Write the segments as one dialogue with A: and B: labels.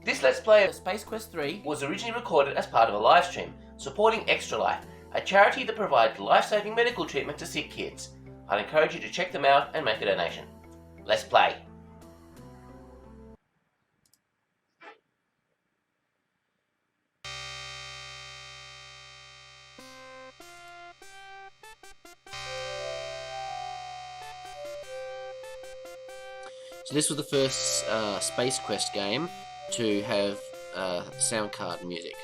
A: This Let's Play of Space Quest 3 was originally recorded as part of a live stream supporting Extra Life, a charity that provides life-saving medical treatment to sick kids. I'd encourage you to check them out and make a donation. Let's play.
B: So this was the first Space Quest game to have sound card music.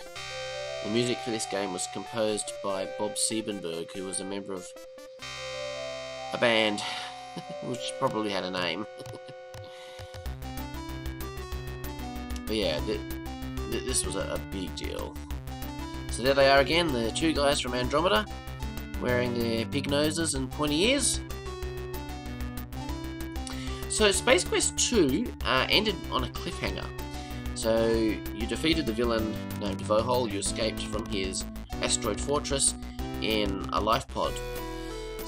B: The music for this game was composed by Bob Siebenberg, who was a member of a band which probably had a name. But yeah, this was a big deal. So there they are again, the two guys from Andromeda, wearing their pig noses and pointy ears. So Space Quest 2 ended on a cliffhanger. So you defeated the villain named Vohol, you escaped from his asteroid fortress in a life pod.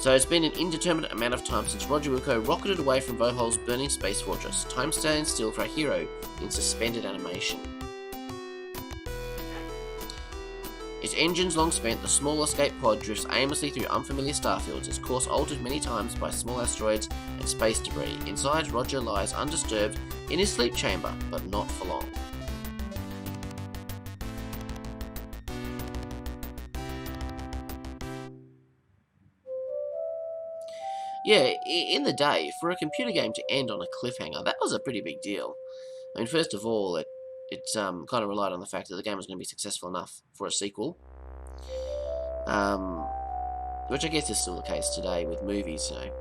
B: So it's been an indeterminate amount of time since Roger Wilco rocketed away from Vohol's burning space fortress. Time stands still for our hero in suspended animation. Its engines long spent, the small escape pod drifts aimlessly through unfamiliar starfields, its course altered many times by small asteroids and space debris. Inside, Roger lies undisturbed in his sleep chamber, but not for long. Yeah, in the day, for a computer game to end on a cliffhanger, that was a pretty big deal. I mean, first of all, it kind of relied on the fact that the game was going to be successful enough for a sequel. Which I guess is still the case today with movies, you know.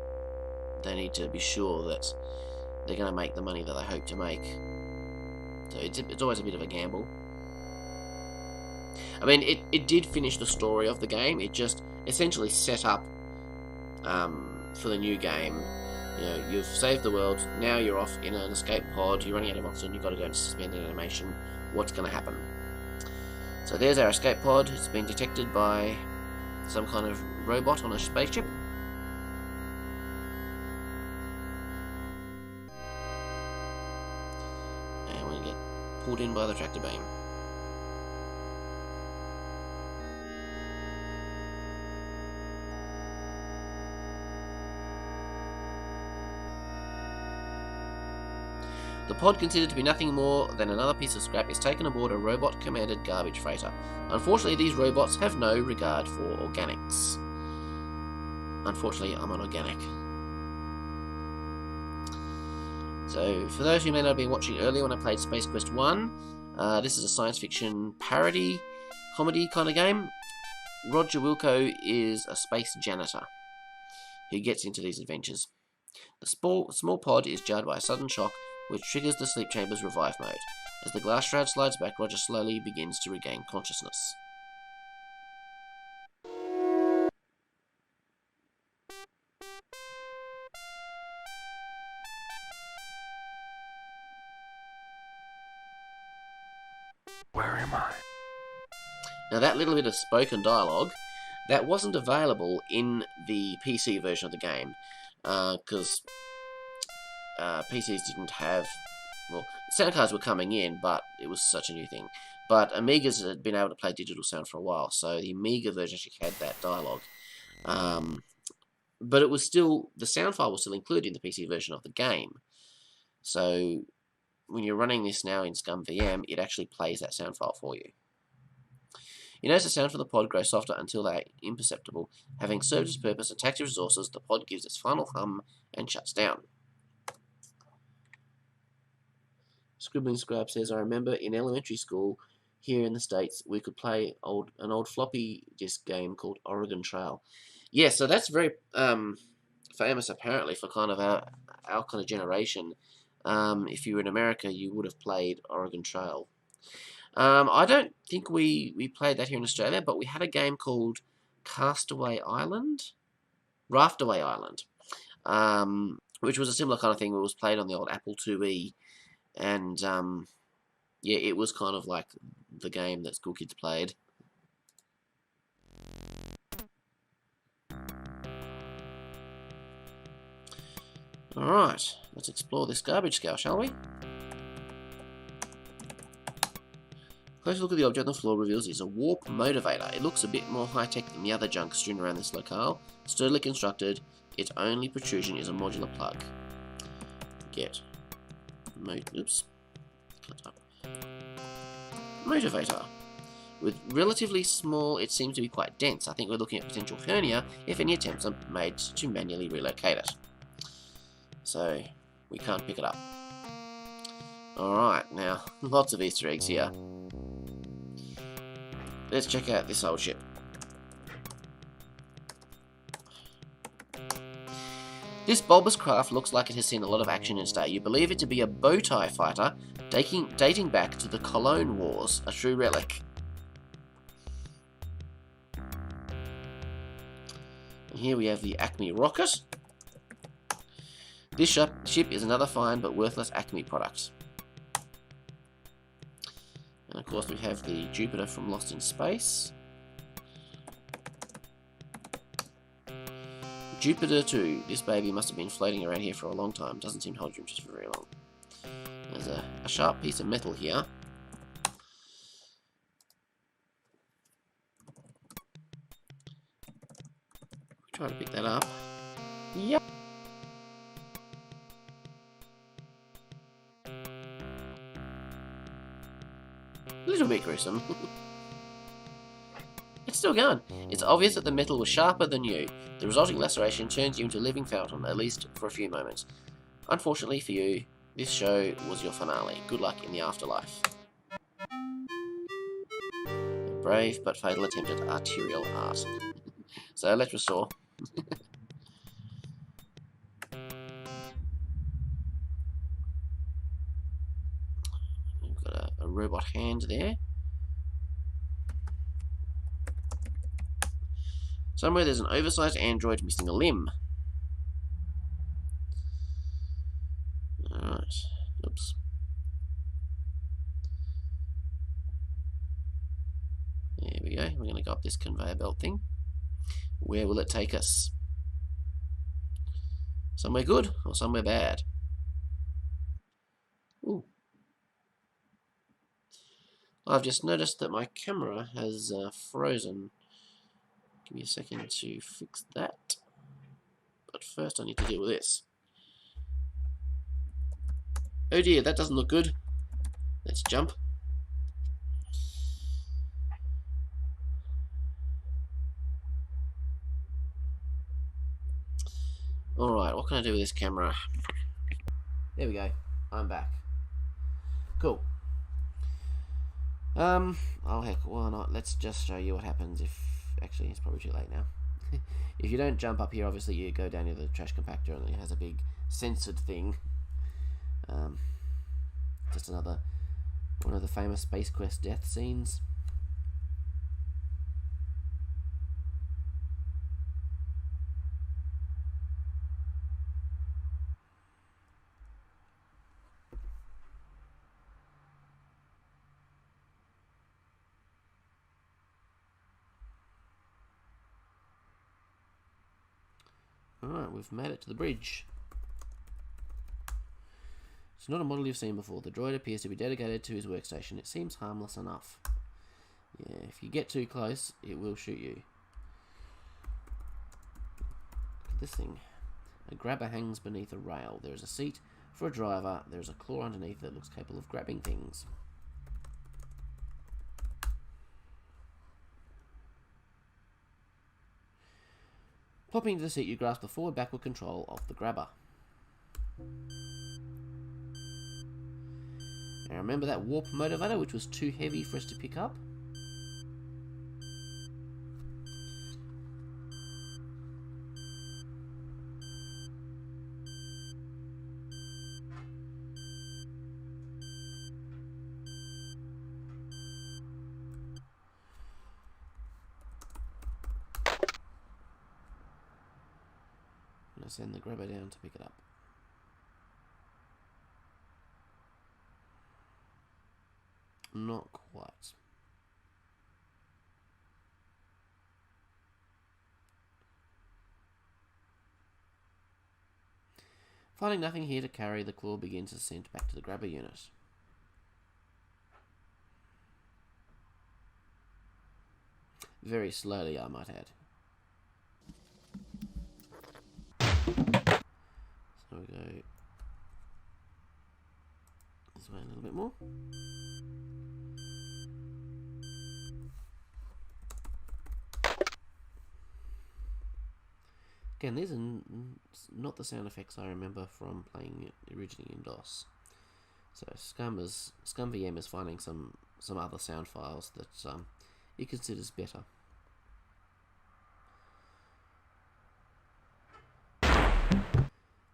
B: They need to be sure that they're going to make the money that they hope to make. So it's always a bit of a gamble. I mean, it did finish the story of the game. It just essentially set up for the new game. You know, you've saved the world, now you're off in an escape pod, you're running out of oxygen, you've got to go into suspended animation. What's going to happen? So there's our escape pod. It's been detected by some kind of robot on a spaceship. And we're going to get pulled in by the tractor beam. The pod, considered to be nothing more than another piece of scrap, is taken aboard a robot-commanded garbage freighter. Unfortunately, these robots have no regard for organics. Unfortunately, I'm unorganic. So, for those who may not have been watching earlier when I played Space Quest 1, this is a science fiction parody, comedy kind of game. Roger Wilco is a space janitor who gets into these adventures. The small pod is jarred by a sudden shock, which triggers the sleep chamber's revive mode. As the glass shroud slides back, Roger slowly begins to regain consciousness.
A: Where am I?
B: Now that little bit of spoken dialogue, that wasn't available in the PC version of the game, because PCs didn't have, well, sound cards were coming in, but it was such a new thing. But Amigas had been able to play digital sound for a while, so the Amiga version actually had that dialogue. But it was still, the sound file was still included in the PC version of the game. So when you're running this now in ScumVM, it actually plays that sound file for you. You notice the sound from the pod grows softer until they are imperceptible. Having served its purpose and taxed its resources, the pod gives its final hum and shuts down. Scribbling Scribe says, I remember in elementary school here in the States, we could play an old floppy disk game called Oregon Trail. Yeah, so that's very famous apparently for kind of our kind of generation. If you were in America, you would have played Oregon Trail. I don't think we played that here in Australia, but we had a game called Raftaway Island, which was a similar kind of thing. It was played on the old Apple IIe. And, yeah, it was kind of like the game that school kids played. Alright, let's explore this garbage scow, shall we? Close look at the object on the floor reveals it's a warp motivator. It looks a bit more high-tech than the other junk strewn around this locale. Sturdily constructed, its only protrusion is a modular plug. Get. Motivator. With relatively small, it seems to be quite dense. I think we're looking at potential hernia if any attempts are made to manually relocate it. So, we can't pick it up. Alright, now, lots of Easter eggs here. Let's check out this old ship. This bulbous craft looks like it has seen a lot of action in its day. You believe it to be a bow tie fighter dating back to the Cologne Wars, a true relic. And here we have the Acme rocket. This ship is another fine but worthless Acme product. And of course we have the Jupiter from Lost in Space. Jupiter 2. This baby must have been floating around here for a long time. Doesn't seem to hold your interest for very long. There's a sharp piece of metal here. Try to pick that up. Yep. A little bit gruesome. It's still going. It's obvious that the metal was sharper than you. The resulting laceration turns you into a living fountain, at least for a few moments. Unfortunately for you, this show was your finale. Good luck in the afterlife. A brave but fatal attempt at arterial art. So let's restore. We've got a robot hand there. Somewhere there's an oversized android missing a limb. Alright. Oops. There we go. We're going to go up this conveyor belt thing. Where will it take us? Somewhere good or somewhere bad? Ooh. I've just noticed that my camera has frozen. Give me a second to fix that. But first I need to deal with this. Oh dear, that doesn't look good. Let's jump. Alright, what can I do with this camera? There we go. I'm back. Cool. Oh heck, why not? Let's just show you what happens if... Actually, it's probably too late now. If you don't jump up here, obviously you go down to the trash compactor and it has a big censored thing. Just another one of the famous Space Quest death scenes. Alright, we've made it to the bridge. It's not a model you've seen before. The droid appears to be dedicated to his workstation. It seems harmless enough. Yeah, if you get too close, it will shoot you. Look at this thing. A grabber hangs beneath a rail. There is a seat for a driver. There is a claw underneath that looks capable of grabbing things. Plopping into the seat, you grasp the forward-backward control of the grabber. Now remember that warp motivator, which was too heavy for us to pick up? I'm going to send the grabber down to pick it up. Not quite. Finding nothing here to carry, the claw begins ascent back to the grabber unit. Very slowly, I might add. So we go this way a little bit more. Again, these are not the sound effects I remember from playing it originally in DOS. So ScumVM is finding some other sound files that it considers better.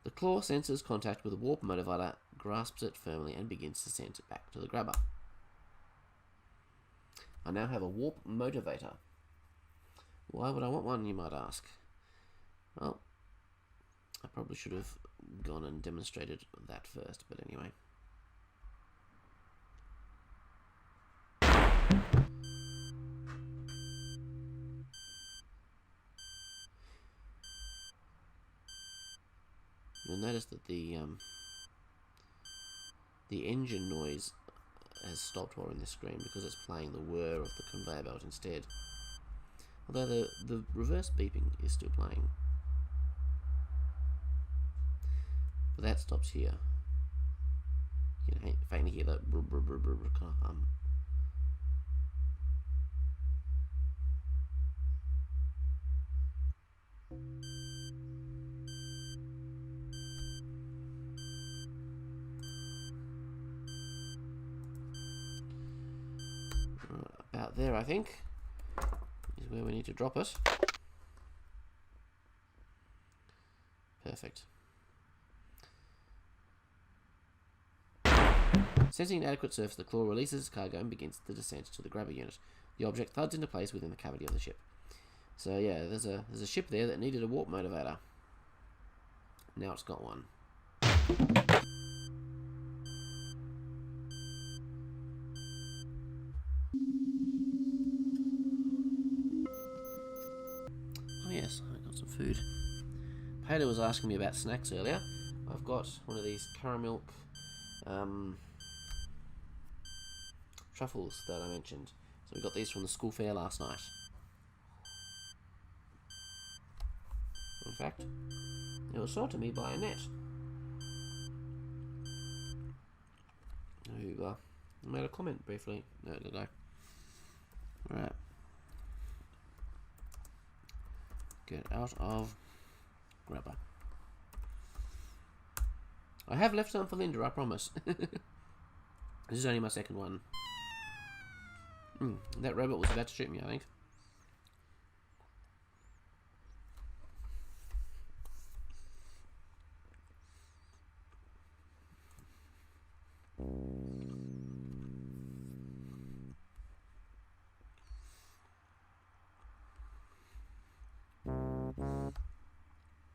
B: The claw senses contact with a warp motivator, grasps it firmly, and begins to send it back to the grabber. I now have a warp motivator. Why would I want one, you might ask? Well, I probably should have gone and demonstrated that first, but anyway. You'll notice that the engine noise has stopped while in the screen because it's playing the whir of the conveyor belt instead. Although the reverse beeping is still playing. But that stops here. You can faintly hear that brr, brr, brr, brr, brr, kind of hum. About there, I think, is where we need to drop it. Perfect. Sensing an adequate surface, the claw releases its cargo and begins the descent to the grabber unit. The object thuds into place within the cavity of the ship. So yeah, there's a ship there that needed a warp motivator. Now it's got one. Oh yes, I got some food. Peter was asking me about snacks earlier. I've got one of these caramel truffles that I mentioned. So we got these from the school fair last night. In fact, it was sold to me by Annette, who made a comment briefly the other day. Alright. Get out of grabber. I have left some for Linda, I promise. This is only my second one. That robot was about to shoot me, I think.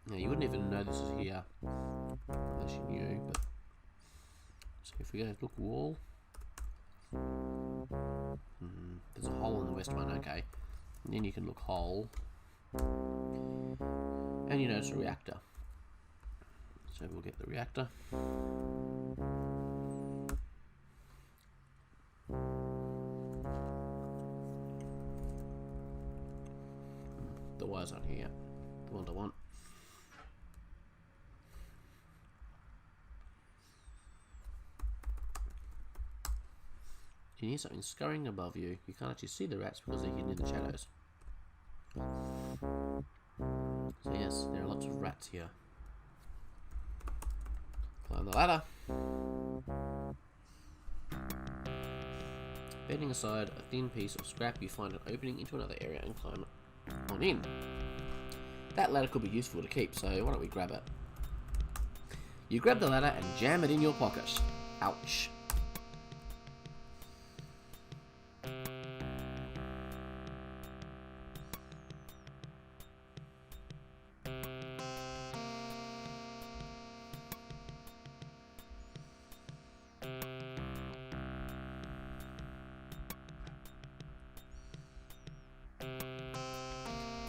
B: Now, you wouldn't even know this is here unless you knew, but so if we go look wall, there's a hole in the west one, okay, and then you can look hole, and you notice a reactor, so we'll get the reactor. The wires aren't here, the ones I want. You can hear something scurrying above you. You can't actually see the rats because they're hidden in the shadows. So yes, there are lots of rats here. Climb the ladder. Bending aside a thin piece of scrap, you find an opening into another area and climb on in. That ladder could be useful to keep, so why don't we grab it? You grab the ladder and jam it in your pocket. Ouch.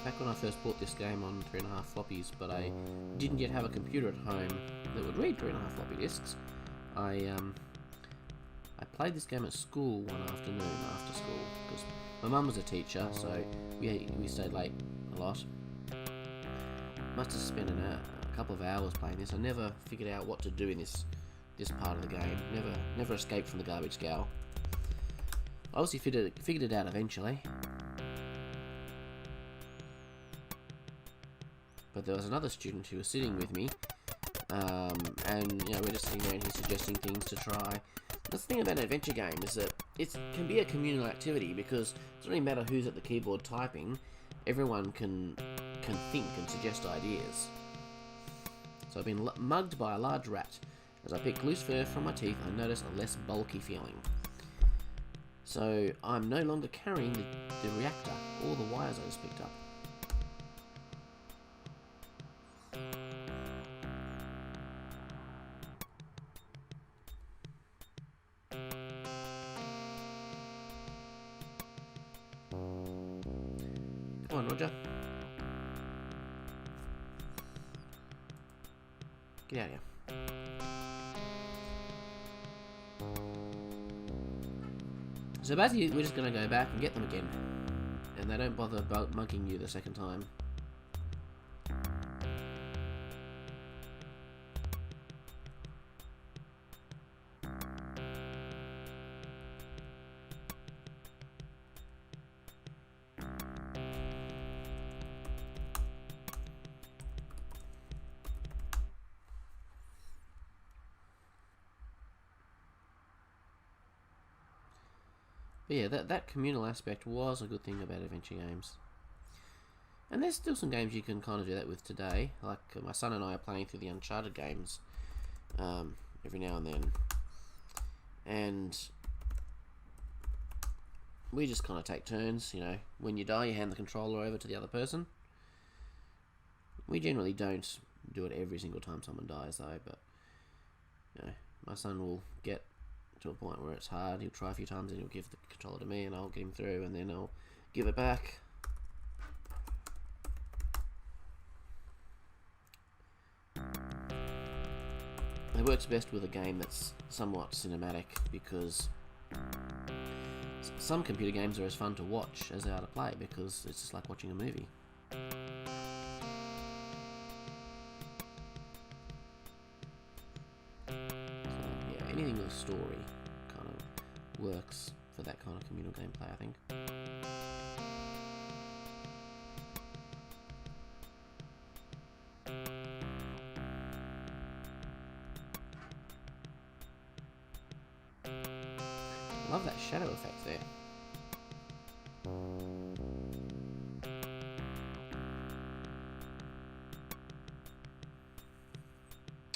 B: Back when I first bought this game on 3.5 floppies, but I didn't yet have a computer at home that would read 3.5 floppy disks, I played this game at school one afternoon after school because my mum was a teacher, so we stayed late a lot. Must have spent a couple of hours playing this. I never figured out what to do in this part of the game. Never escaped from the garbage gal. I obviously figured it out eventually. But there was another student who was sitting with me, and we're just sitting there and he's suggesting things to try. The thing about an adventure game is that it can be a communal activity because it doesn't really matter who's at the keyboard typing. Everyone can think and suggest ideas. So I've been mugged by a large rat. As I pick loose fur from my teeth, I notice a less bulky feeling. So I'm no longer carrying the reactor or the wires I just picked up. Come on, Roger. Get out of here. So basically, we're just going to go back and get them again. And they don't bother mugging you the second time. But yeah, that communal aspect was a good thing about adventure games. And there's still some games you can kind of do that with today. Like my son and I are playing through the Uncharted games every now and then. And we just kind of take turns, When you die, you hand the controller over to the other person. We generally don't do it every single time someone dies, though. But, my son will get to a point where it's hard. He'll try a few times and he'll give the controller to me and I'll get him through and then I'll give it back. It works best with a game that's somewhat cinematic because some computer games are as fun to watch as they are to play because it's just like watching a movie. Anything with a story kind of works for that kind of communal gameplay, I think. Love that shadow effect there.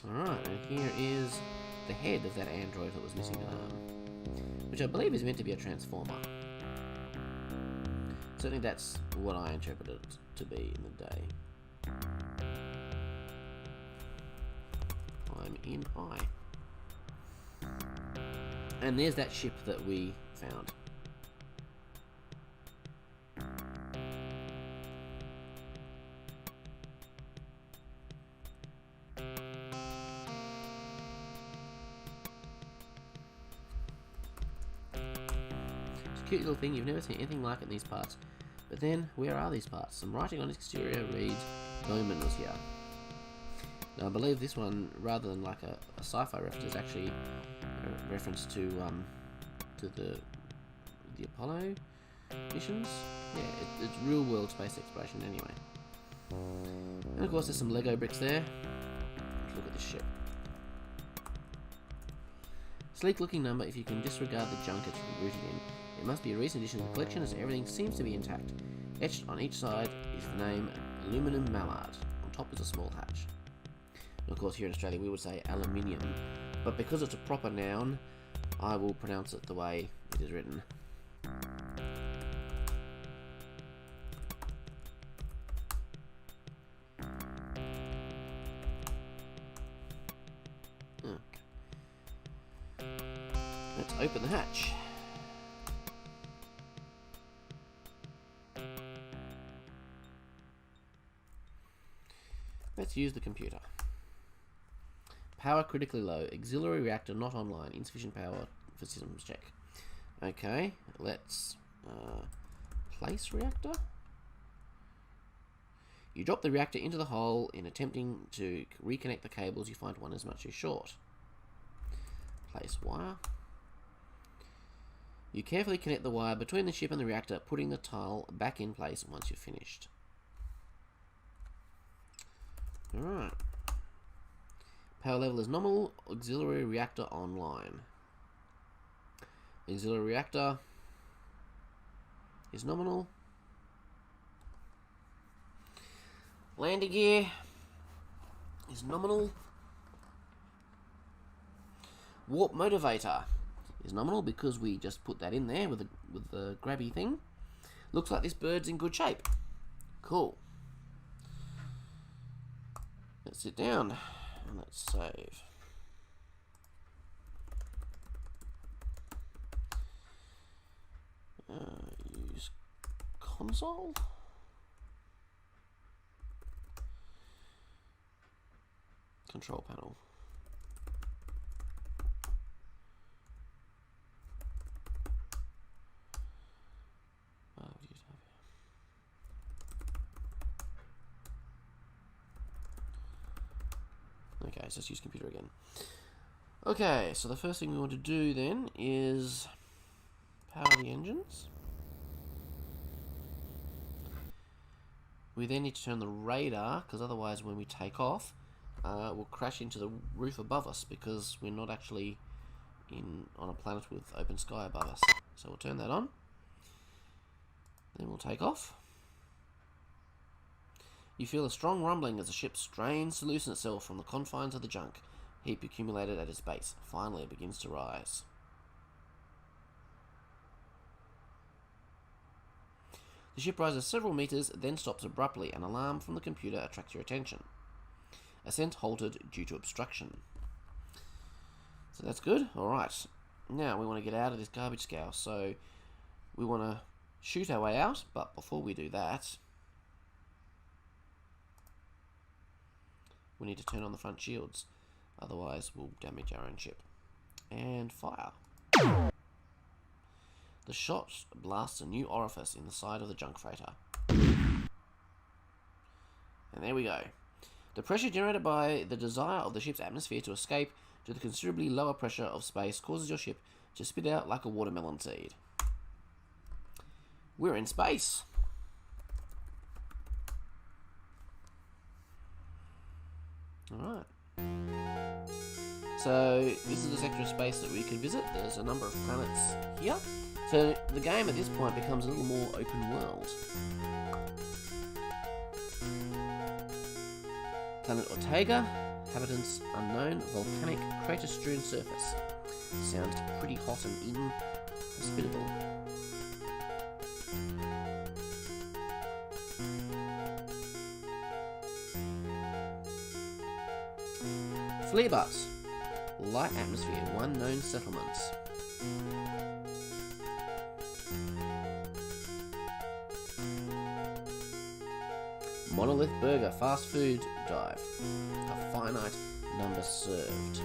B: Alright, and here is the head of that android that was missing an arm, which I believe is meant to be a transformer. Certainly that's what I interpreted it to be in the day. I'm in I. And there's that ship that we found. Cute little thing, you've never seen anything like it in these parts. But then, where are these parts? Some writing on its exterior reads, Bowman was here. Now I believe this one, rather than like a sci-fi reference, is actually a reference to the Apollo missions. Yeah, it's real world space exploration anyway. And of course there's some Lego bricks there. Let's look at this ship. Sleek looking number if you can disregard the junk it's rooted in. It must be a recent addition to the collection as everything seems to be intact. Etched on each side is the name Aluminum Mallard. On top is a small hatch. And of course here in Australia we would say aluminium, but because it's a proper noun, I will pronounce it the way it is written. Okay. Let's open the hatch. Let's use the computer. Power critically low. Auxiliary reactor not online. Insufficient power for systems check. Okay, let's place reactor. You drop the reactor into the hole. In attempting to reconnect the cables, you find one is much too short. Place wire. You carefully connect the wire between the ship and the reactor, putting the tile back in place once you're finished. Alright. Power level is nominal. Auxiliary reactor online. Auxiliary reactor is nominal. Landing gear is nominal. Warp motivator is nominal because we just put that in there with the grabby thing. Looks like this bird's in good shape. Cool. Let's sit down and let's save. Use console. Control panel. Okay, so let's use computer again. Okay, so the first thing we want to do then is power the engines. We then need to turn the radar, because otherwise when we take off, we'll crash into the roof above us because we're not actually on a planet with open sky above us. So we'll turn that on. Then we'll take off. You feel a strong rumbling as the ship strains to loosen itself from the confines of the junk heap accumulated at its base. Finally, it begins to rise. The ship rises several meters, then stops abruptly. An alarm from the computer attracts your attention. Ascent halted due to obstruction. So that's good. Alright. Now we want to get out of this garbage scow. So we want to shoot our way out, but before we do that, we need to turn on the front shields. Otherwise, we'll damage our own ship. And fire. The shot blasts a new orifice in the side of the junk freighter. And there we go. The pressure generated by the desire of the ship's atmosphere to escape to the considerably lower pressure of space causes your ship to spit out like a watermelon seed. We're in space. Alright. So, this is the sector of space that we can visit. There's a number of planets here. So, the game at this point becomes a little more open world. Planet Ortega, inhabitants unknown, volcanic, crater-strewn surface. Sounds pretty hot and inhospitable. Fleabut, light atmosphere, one known settlements. Monolith Burger, fast food dive. A finite number served.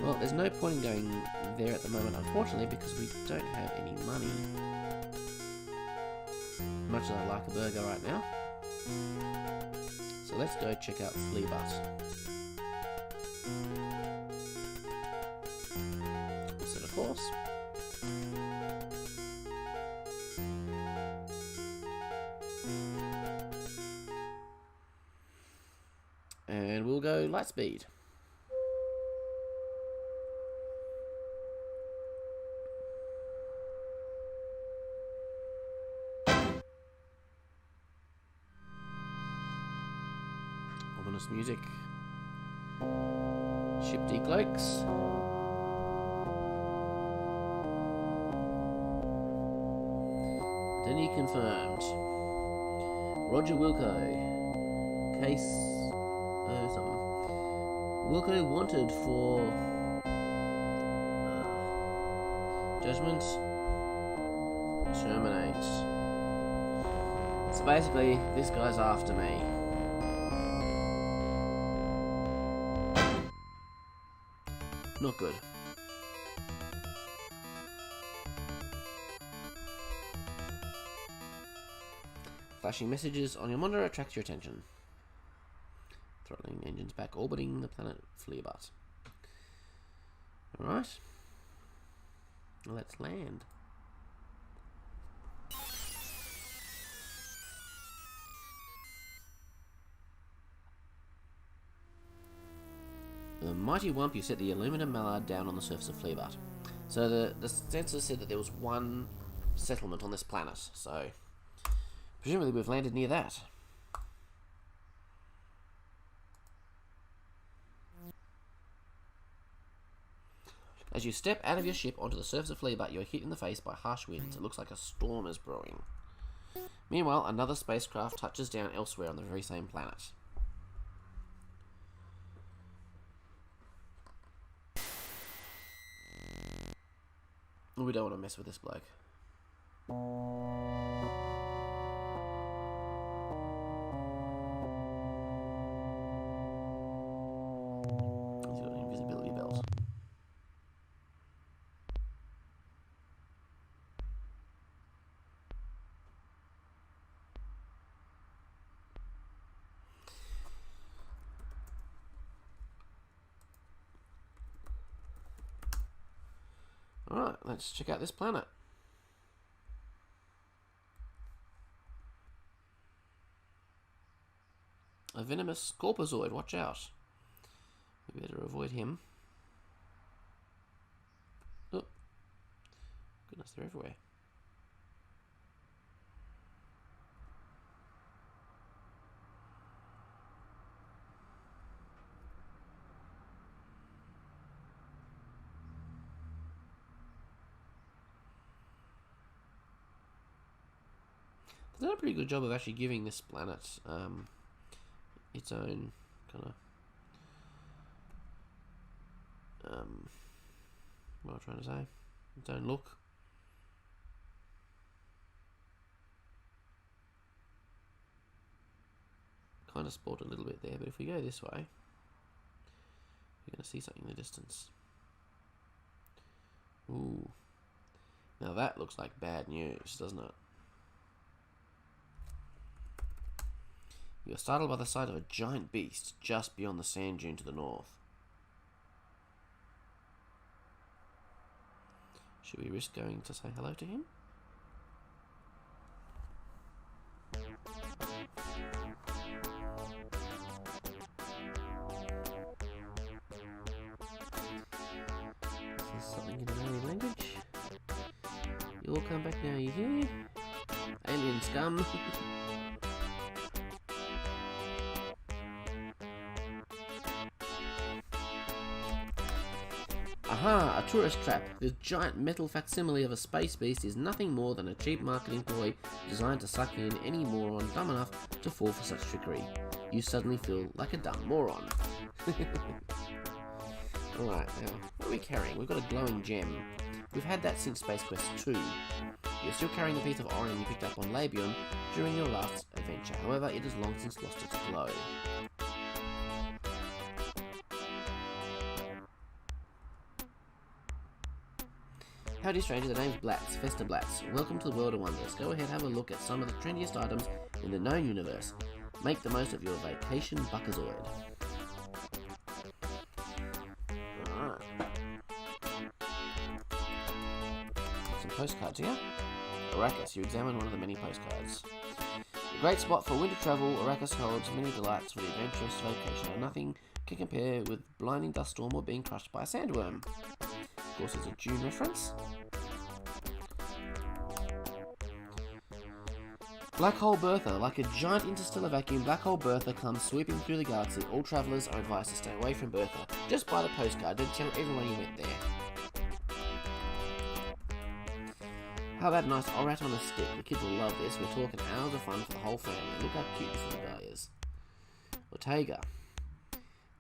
B: Well, there's no point in going there at the moment, unfortunately, because we don't have any money. Much as I like a burger right now. So let's go check out Fleabut. Set a course. And we'll go light speed. Ominous music. Ship decloaks. Identity confirmed. Roger Wilco. Case something. Wilco wanted for judgment. Terminate. So basically, this guy's after me. Not good. Flashing messages on your monitor attracts your attention. Throttling engines back, orbiting the planet Fleabut. Alright. Let's land. The mighty Wump, you set the aluminum mallard down on the surface of Fleabut. So the sensor said that there was one settlement on this planet, so presumably we've landed near that. As you step out of your ship onto the surface of Fleabut, you are hit in the face by harsh winds. It looks like a storm is brewing. Meanwhile, another spacecraft touches down elsewhere on the very same planet. We don't want to mess with this bloke. He's got an invisibility belt. Alright, let's check out this planet. A venomous Scorpozoid, watch out. We better avoid him. Oh, goodness, they're everywhere. They've done a pretty good job of actually giving this planet its own kind of what am I trying to say? Its own look. Kind of spoiled a little bit there, but if we go this way, we're going to see something in the distance. Ooh. Now that looks like bad news, doesn't it? You are startled by the sight of a giant beast just beyond the sand dune to the north. Should we risk going to say hello to him? Is this something in an alien language? You all come back now, you hear? Alien scum. Aha! A tourist trap. This giant metal facsimile of a space beast is nothing more than a cheap marketing ploy designed to suck in any moron dumb enough to fall for such trickery. You suddenly feel like a dumb moron. Alright, now, what are we carrying? We've got a glowing gem. We've had that since Space Quest 2. You're still carrying the piece of iron you picked up on Labion during your last adventure. However, it has long since lost its glow. Howdy stranger, the name's Blatz, Festa Blatz. Welcome to the world of wonders. Go ahead, have a look at some of the trendiest items in the known universe. Make the most of your vacation buckazoid. Alright. Some postcards here. Arrakis, you examine one of the many postcards. A great spot for winter travel, Arrakis holds many delights for the adventurous vocation, and nothing can compare with blinding dust storm or being crushed by a sandworm. Of course, it's a Dune reference. Black Hole Bertha. Like a giant interstellar vacuum, Black Hole Bertha comes sweeping through the galaxy. All travellers are advised to stay away from Bertha. Just buy the postcard. Don't tell everyone you went there. How about a nice orat on a stick? The kids will love this. We're talking hours of fun for the whole family. Look how cute this little guy is. Ortega.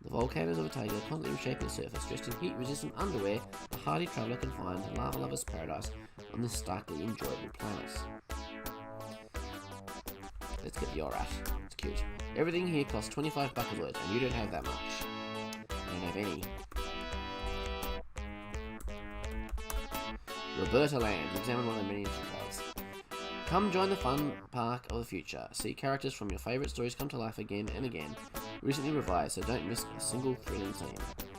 B: The volcanoes of Ortega constantly reshape their surface. Dressed in heat-resistant underwear, the hardy traveller can find a lava lover's paradise on this starkly enjoyable planet. Let's get the Orat. It's cute. Everything here costs 25 buckazoids, and you don't have that much. I don't have any. Roberta Land. Examine one of the many entry cards. Come join the fun park of the future. See characters from your favourite stories come to life again and again. Recently revised, so don't miss a single thrilling scene.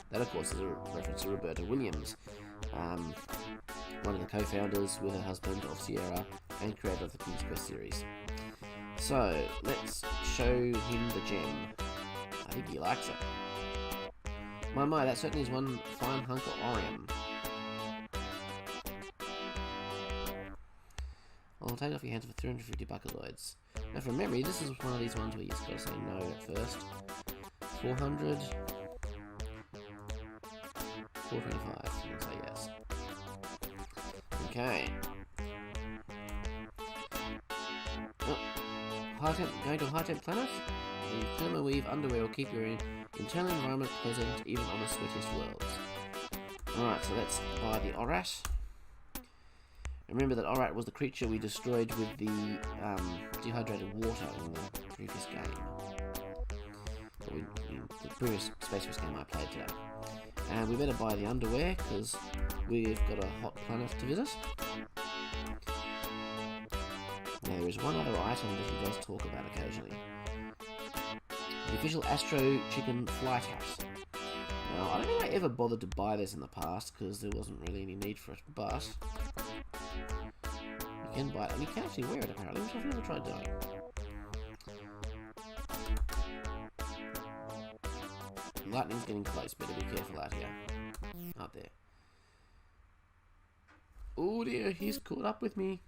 B: That, of course, is a reference to Roberta Williams, one of the co-founders with her husband of Sierra and creator of the King's Quest series. So, let's show him the gem. I think he likes it. My, that certainly is one fine hunk of Orion. I'll take it off your hands for 350 buckazoids. Now from memory, this is one of these ones where you just gotta say no at first. 400. 425. You can say yes. Okay. Oh. High temp, going to a high temp planet? The thermoweave underwear will keep your internal environment pleasant even on the sweatiest worlds. Alright, so let's buy the Orat. Remember that Orat was the creature we destroyed with the dehydrated water in the previous game. The previous Space Race game I played today. And we better buy the underwear because we've got a hot planet to visit. Now there is one other item that he does talk about occasionally. The official Astro Chicken flight hat. Now I don't think I ever bothered to buy this in the past because there wasn't really any need for it, but you can buy it and you can actually wear it apparently, which I've never tried doing. Lightning's getting close, better be careful out here. Out there. Oh dear, he's caught up with me.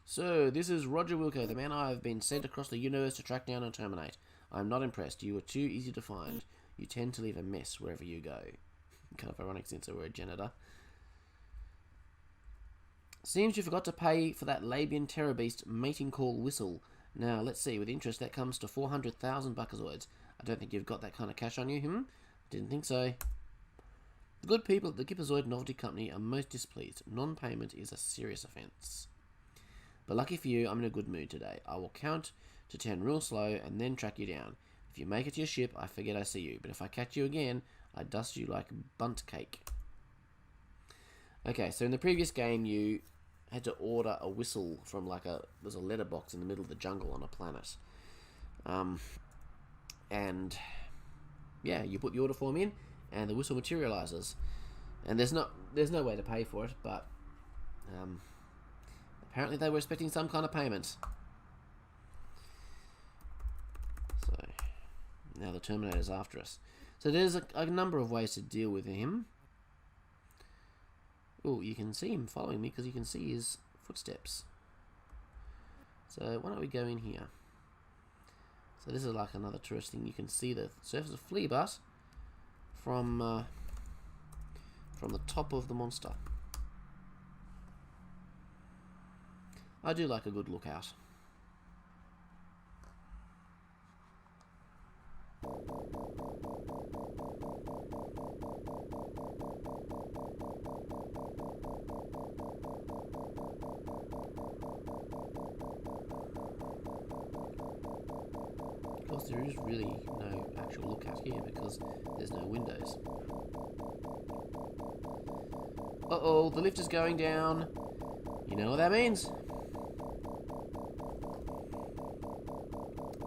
B: So, this is Roger Wilco, the man I have been sent across the universe to track down and terminate. I am not impressed. You are too easy to find. You tend to leave a mess wherever you go. Kind of ironic since we're a janitor. Seems you forgot to pay for that Labian Terror Beast mating call whistle. Now, let's see. With interest, that comes to 400,000 buckazoids. I don't think you've got that kind of cash on you, Didn't think so. The good people at the Gipperzoid Novelty Company are most displeased. Non-payment is a serious offence. But lucky for you, I'm in a good mood today. I will count to 10 real slow and then track you down. If you make it to your ship, I forget I see you. But if I catch you again, I dust you like bunt cake. Okay, so in the previous game, you had to order a whistle from there's a letterbox in the middle of the jungle on a planet. And yeah, you put the order form in, and the whistle materializes. And there's no way to pay for it, but apparently they were expecting some kind of payment. So now the Terminator's after us. So there's a number of ways to deal with him. Oh, you can see him following me because you can see his footsteps. So why don't we go in here? So this is like another tourist thing. You can see the surface of Fleabus from the top of the monster. I do like a good lookout. Of course, there is really no actual lookout here because there's no windows. Uh-oh, the lift is going down. You know what that means?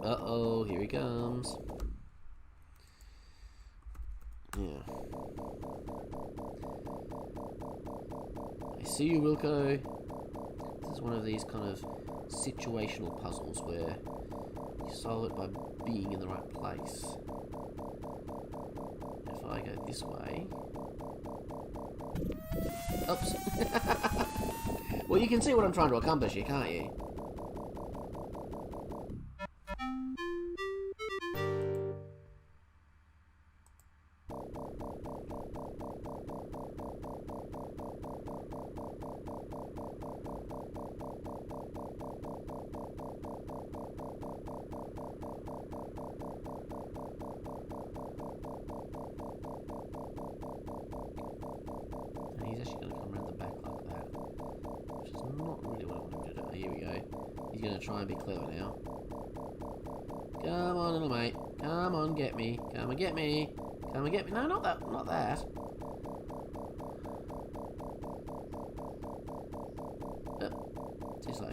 B: Uh-oh, here he comes. Yeah. I see you, Wilco. This is one of these kind of situational puzzles where you solve it by being in the right place. If I go this way... Oops. Well, you can see what I'm trying to accomplish here, can't you? He's actually going to come around the back like that, which is not really what I want him to do. Here we go. He's going to try and be clever now. Come on, little mate. Come on, get me. Come and get me. Come and get me. No, not that. Not that. say?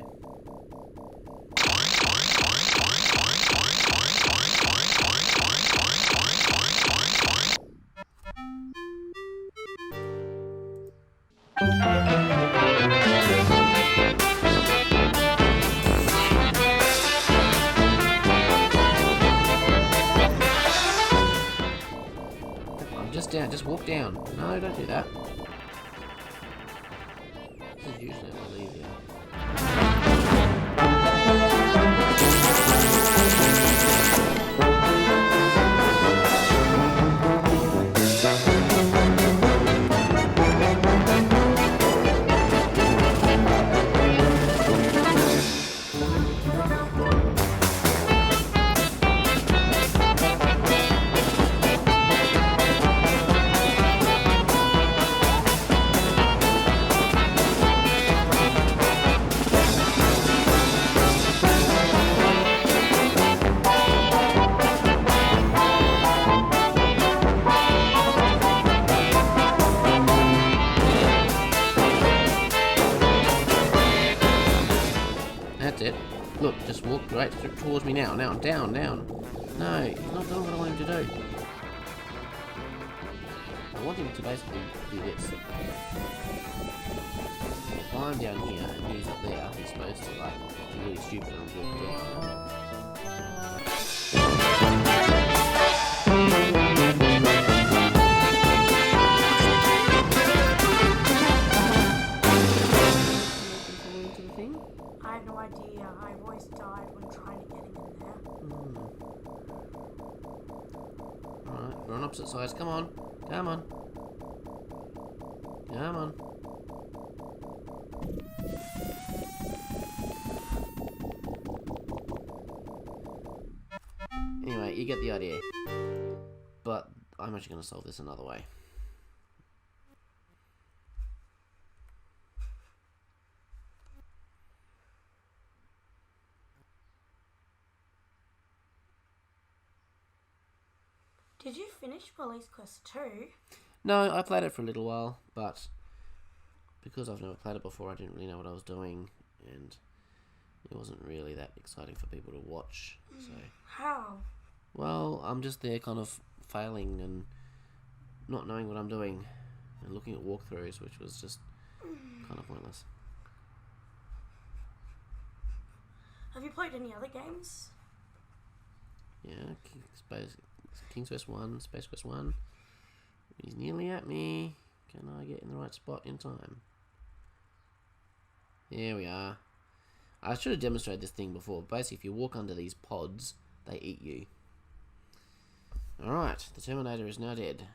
B: I'm just down. Just walk down. No, don't do that. This is usually a little easier. That's it. Look, just walk right towards me now. Now, down. No, he's not doing what I want him to do. I want him to basically do this. If I'm down here and he's up there, he's supposed to, like, be really stupid and walk down.
C: I have no idea. I always died when trying to get him in there.
B: Alright, we're on opposite sides. Come on. Come on. Come on. Anyway, you get the idea. But I'm actually going to solve this another way.
C: Did you finish Police Quest 2?
B: No, I played it for a little while, but because I've never played it before, I didn't really know what I was doing, and it wasn't really that exciting for people to watch. So,
C: How?
B: well, I'm just there kind of failing and not knowing what I'm doing and looking at walkthroughs, which was just kind of pointless.
C: Have you played any other games?
B: Yeah, King's Quest 1, Space Quest 1. He's nearly at me. Can I get in the right spot in time? There we are. I should have demonstrated this thing before. Basically, if you walk under these pods, they eat you. Alright, the Terminator is now dead.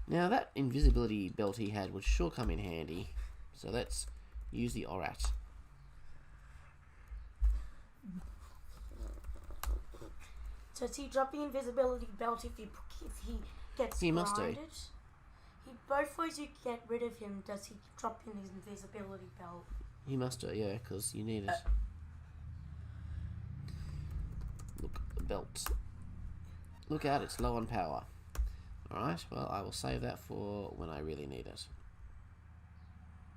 B: Now, that invisibility belt he had would sure come in handy. So let's use the ORAT.
C: So does he drop the invisibility belt if he gets
B: He must do.
C: blinded? Both ways you get rid of him, does he drop in his invisibility belt?
B: He must do, yeah, because you need it. Look, the belt. Look out, it's low on power. Alright, well, I will save that for when I really need it.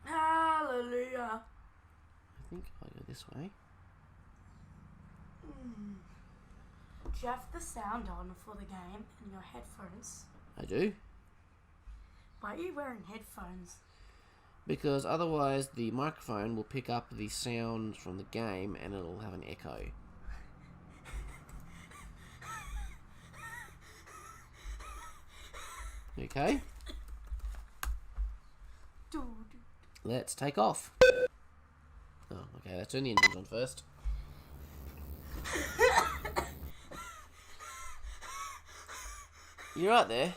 C: Hallelujah!
B: I think if I go this way.
C: Do you have the sound on for the game in your headphones?
B: I do.
C: Why are you wearing headphones?
B: Because otherwise the microphone will pick up the sound from the game and it'll have an echo. Okay? Let's take off. Oh, okay, let's turn the engines on first. You right there?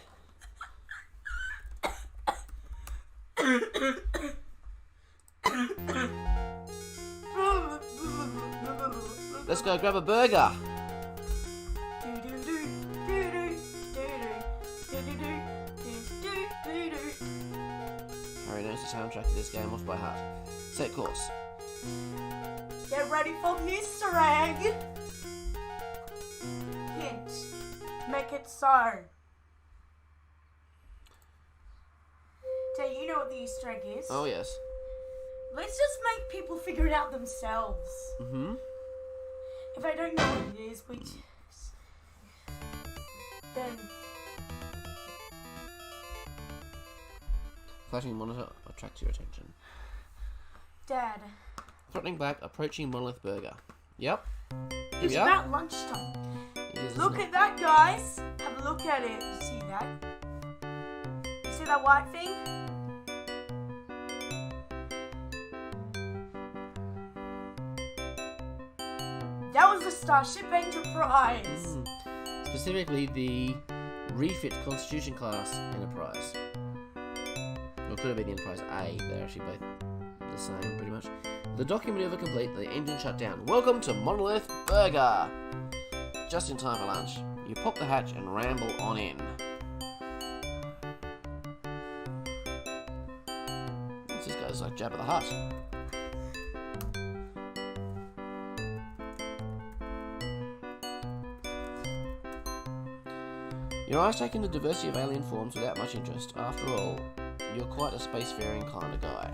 B: Let's go grab a burger. Harry knows the soundtrack to this game off by heart. Set course.
C: Get ready for the Easter egg! Hint. Make it so. Daddy, you know what the Easter egg is?
B: Oh, yes.
C: Let's just make people figure it out themselves.
B: Mm-hmm.
C: If I don't know what it is, then
B: Flashing monitor attracts your attention.
C: Dad,
B: Threatening black, approaching monolith burger. Yep.
C: it's
B: Yeah.
C: about lunchtime.
B: It is,
C: Look
B: isn't
C: at that, guys. Have a look at it. You see that? You see that white thing? That was the Starship Enterprise.
B: it? Specifically the refit Constitution class Enterprise. Or it could have been the Enterprise A. They're actually both the same, pretty much. The document maneuver complete. The engine shut down. Welcome to Monolith Burger. Just in time for lunch. You pop the hatch and ramble on in. This guy's like Jabba the Hutt. Your eyes take in the diversity of alien forms without much interest. After all, you're quite a spacefaring kind of guy.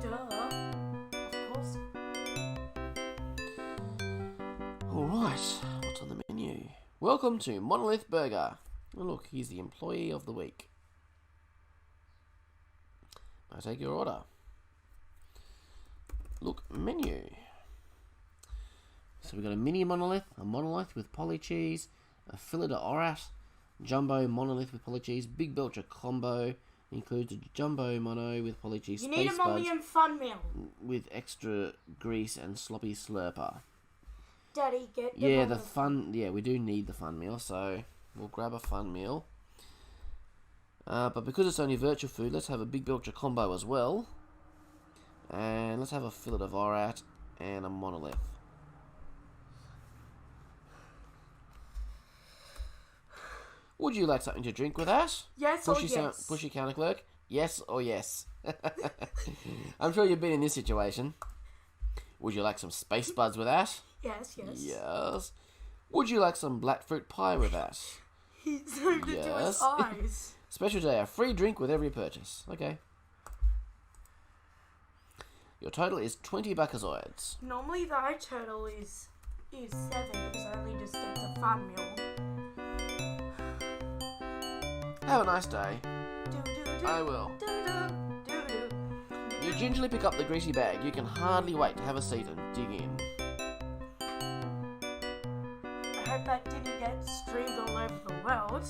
C: Duh. Of course.
B: Alright, what's on the menu? Welcome to Monolith Burger. Oh, look, he's the employee of the week. I take your order. Look, menu. So we've got a mini monolith, a monolith with poly cheese, a fillet de orat, jumbo monolith with poly cheese, big belcher combo, includes a jumbo mono with poly cheese,
C: You need a
B: space
C: mommy
B: buds
C: and fun meal.
B: with extra grease and sloppy slurper.
C: Daddy, get the
B: Yeah,
C: mommy.
B: the fun. Yeah, we do need the fun meal, so we'll grab a fun meal. But because it's only virtual food, let's have a big belcher combo as well, and let's have a fillet of orat and a monolith. Would you like something to drink with that?
C: Yes or yes?
B: Pushy counter clerk. Yes or yes? I'm sure you've been in this situation. Would you like some space buds with that?
C: Yes, yes.
B: Yes. Would you like some black fruit pie with that?
C: He zoomed into his
B: Yes.
C: eyes.
B: Special day, a free drink with every purchase. Okay. Your total is 20 buckazoids.
C: Normally the eye turtle is 7 because I only just get the fun meal.
B: Have a nice day.
C: Do-do-do.
B: I will.
C: Do-do.
B: You gingerly pick up the greasy bag. You can hardly wait to have a seat and dig in.
C: I hope that didn't get streamed all over the world.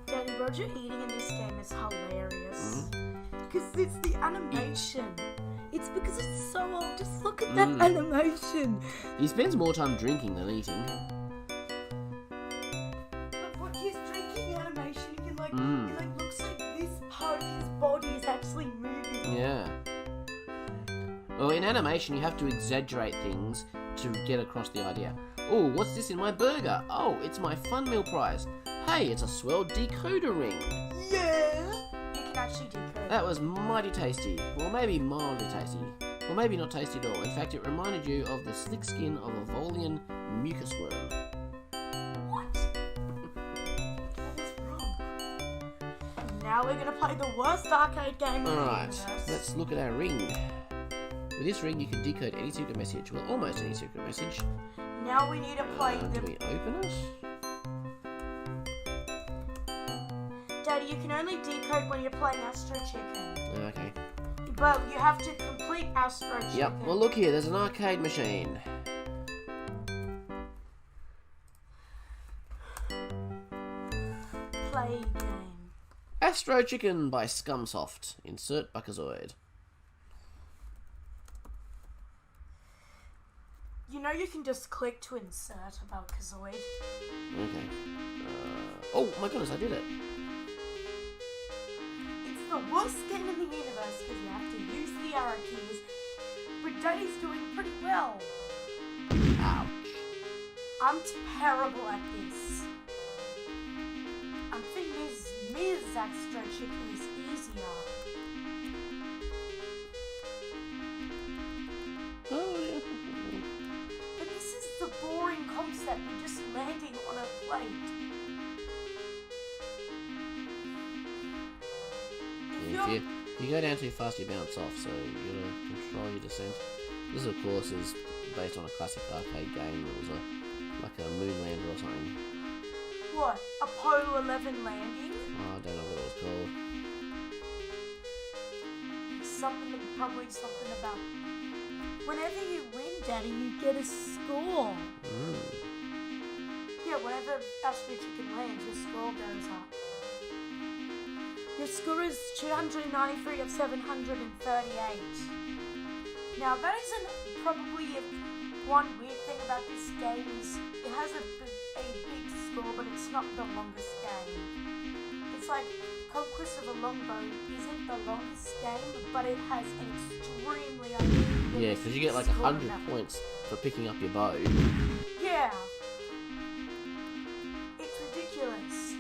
C: Daddy, Roger eating in this game is hilarious. Because it's the animation. It's because it's so old. Just look at that animation.
B: He spends more time drinking than eating.
C: But when he's drinking animation, you can it looks like this part of his body is actually moving.
B: Yeah. Well, in animation, you have to exaggerate things to get across the idea. Oh, what's this in my burger? Oh, it's my fun meal prize. Hey, it's a swell decoder ring.
C: Yeah. You can actually decode.
B: That was mighty tasty. Well, maybe mildly tasty. Well, maybe not tasty at all. In fact, it reminded you of the slick skin of a Volian mucus worm.
C: What? What is wrong? Now we're gonna play the worst arcade game in the
B: Alright,
C: universe.
B: let's look at our ring. With this ring, you can decode any secret message. Well, almost any secret message.
C: Now we need to play
B: Do we open it?
C: Daddy, you can only decode when you're playing Astro Chicken.
B: Okay.
C: But you have to complete Astro Chicken.
B: Yep, well look here, there's an arcade machine.
C: Play game.
B: Astro Chicken by Scummsoft. Insert buckazoid.
C: You know you can just click to insert a Valkazoid.
B: Okay. Oh my goodness, I did it.
C: It's the worst game in the universe because you have to use the arrow keys. But Daddy's doing pretty well.
B: Ouch.
C: I'm terrible at this. I think Ms. Astro Chicken is easier.
B: Oh yeah.
C: But this is the boring concept of just landing on a plate.
B: If you go down too fast, you bounce off. So you gotta control your descent. This, of course, is based on a classic arcade game. It was like a Moonlander or something.
C: What? Apollo 11 landing?
B: Oh, I don't know what it was called.
C: Probably something about. Whenever you win, Daddy, you get a score. Yeah, whenever Astro Chicken lands, your score goes up. Your score is 293 of 738. Now, that isn't probably one weird thing about this game is it has a big score, but it's not the longest game. It's like Conquest of a Longbow isn't the longest game, but it has an extremely unusual.
B: Yeah, because you get like 100 points for picking up your bow.
C: Yeah. It's ridiculous.
B: I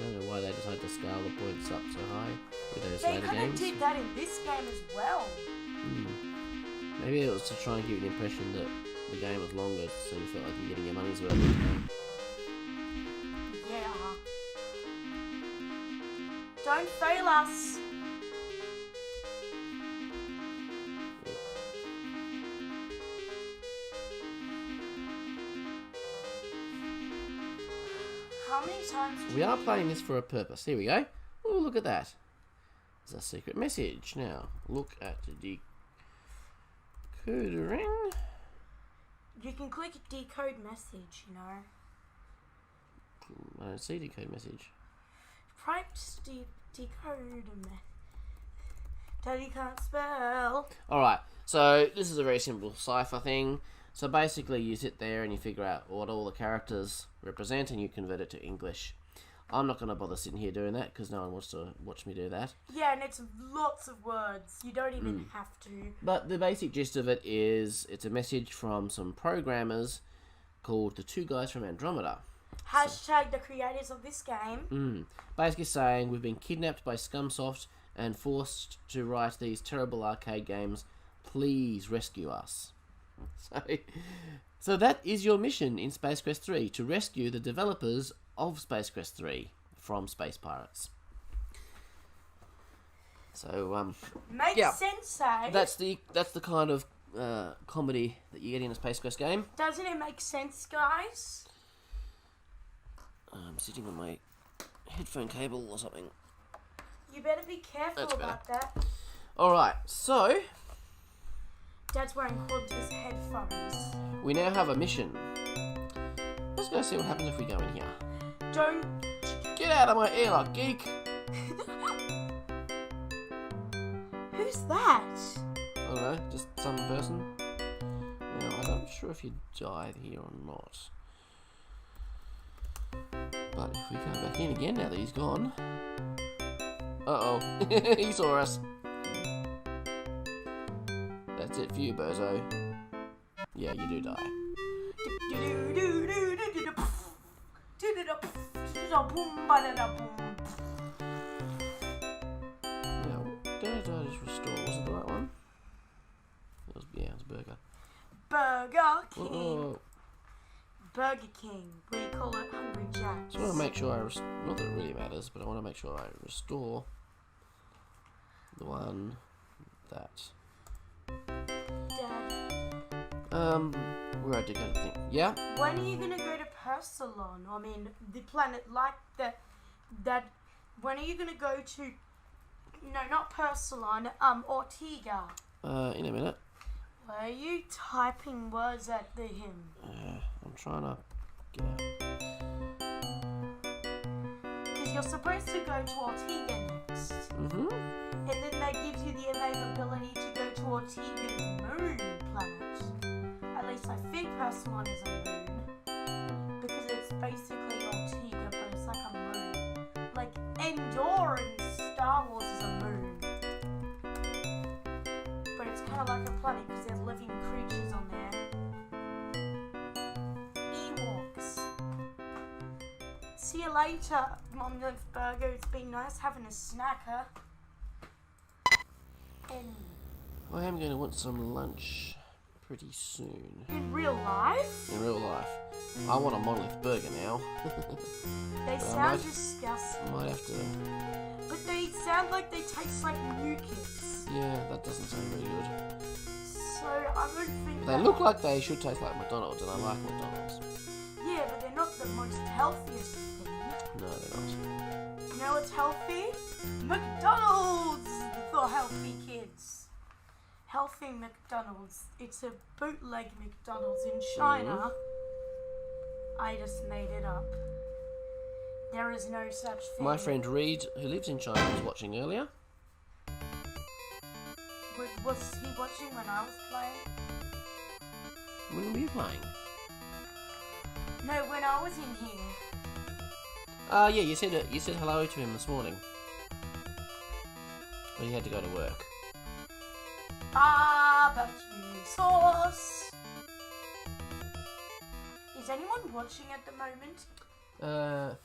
B: don't know why they decided to scale the points up so high with those
C: They
B: later
C: kind
B: games.
C: of did that in this game as well.
B: Maybe it was to try and give you the impression that the game was longer, so you felt like you're getting your money's worth.
C: Yeah. Don't fail us. How many times?
B: We are playing this for a purpose. Here we go. Oh, look at that. There's a secret message. Now, look at the decodering.
C: You can click decode message, you know.
B: I don't see decode message.
C: Pripes decode Daddy can't spell.
B: Alright, so this is a very simple cipher thing. So basically you sit there and you figure out what all the characters represent and you convert it to English. I'm not going to bother sitting here doing that because no one wants to watch me do that.
C: Yeah, and it's lots of words. You don't even have to.
B: But the basic gist of it is it's a message from some programmers called the Two Guys from Andromeda.
C: Hashtag the creators of this game.
B: Basically saying we've been kidnapped by Scummsoft and forced to write these terrible arcade games. Please rescue us. So that is your mission in Space Quest 3, to rescue the developers of Space Quest 3 from Space Pirates. So
C: Makes sense, eh?
B: that's the kind of comedy that you get in a Space Quest game.
C: Doesn't it make sense, guys?
B: I'm sitting on my headphone cable or something.
C: You better be careful about that.
B: Alright, so
C: Dad's wearing cordless headphones.
B: we now have a mission. Let's go see what happens if we go in here.
C: Don't...
B: Get out of my airlock, geek!
C: Who's that?
B: I don't know, just some person. Now, I'm not sure if you died here or not. But if we go back in again now that he's gone. Uh-oh. He saw us. That's it for you, bozo. Yeah, you do die. Now, did I just restore? Was it the right one? It was Burger.
C: Burger King.
B: Oh.
C: Burger King. We call it Hungry Jack's.
B: So I want to make sure not that it really matters, but I want to make sure I restore the one that.
C: Dad.
B: Where I did go to think. Yeah?
C: When are you gonna go to Pestulon? I mean, the planet like that. When are you gonna go to? No, not Pestulon. Ortega.
B: In a minute.
C: Why are you typing words at him?
B: I'm trying to get out.
C: Because you're supposed to go to Ortega next.
B: Mm-hmm.
C: And then that gives you the availability to go to Ortega's moon planet. At least I think Pestulon is a moon. Because it's basically Ortega, but it's like a moon. Like Endor in Star Wars is a moon. But it's kind of like a planet because there's living creatures on there. Ewoks. See you later, Mom Loves Burger. It's been nice having a snack, huh?
B: I am going to want some lunch pretty soon.
C: In real life?
B: In real life. I want a monolith burger now.
C: They sound disgusting.
B: Might have to...
C: But they sound like they taste like mucus.
B: Yeah, that doesn't sound very good.
C: So I don't think
B: They look like they should taste like McDonald's, and I like McDonald's.
C: Yeah, but they're not the most healthiest thing.
B: No, they're not.
C: You know what's healthy? McDonald's for healthy kids. Healthy McDonald's. It's a bootleg McDonald's in China. I just made it up. There is no such thing.
B: My friend Reed, who lives in China, was watching earlier.
C: Was he watching when I was playing?
B: When were you playing?
C: No, when I was in here.
B: Yeah, you said hello to him this morning. When he had to go to work.
C: Barbecue sauce. Is anyone watching at the moment?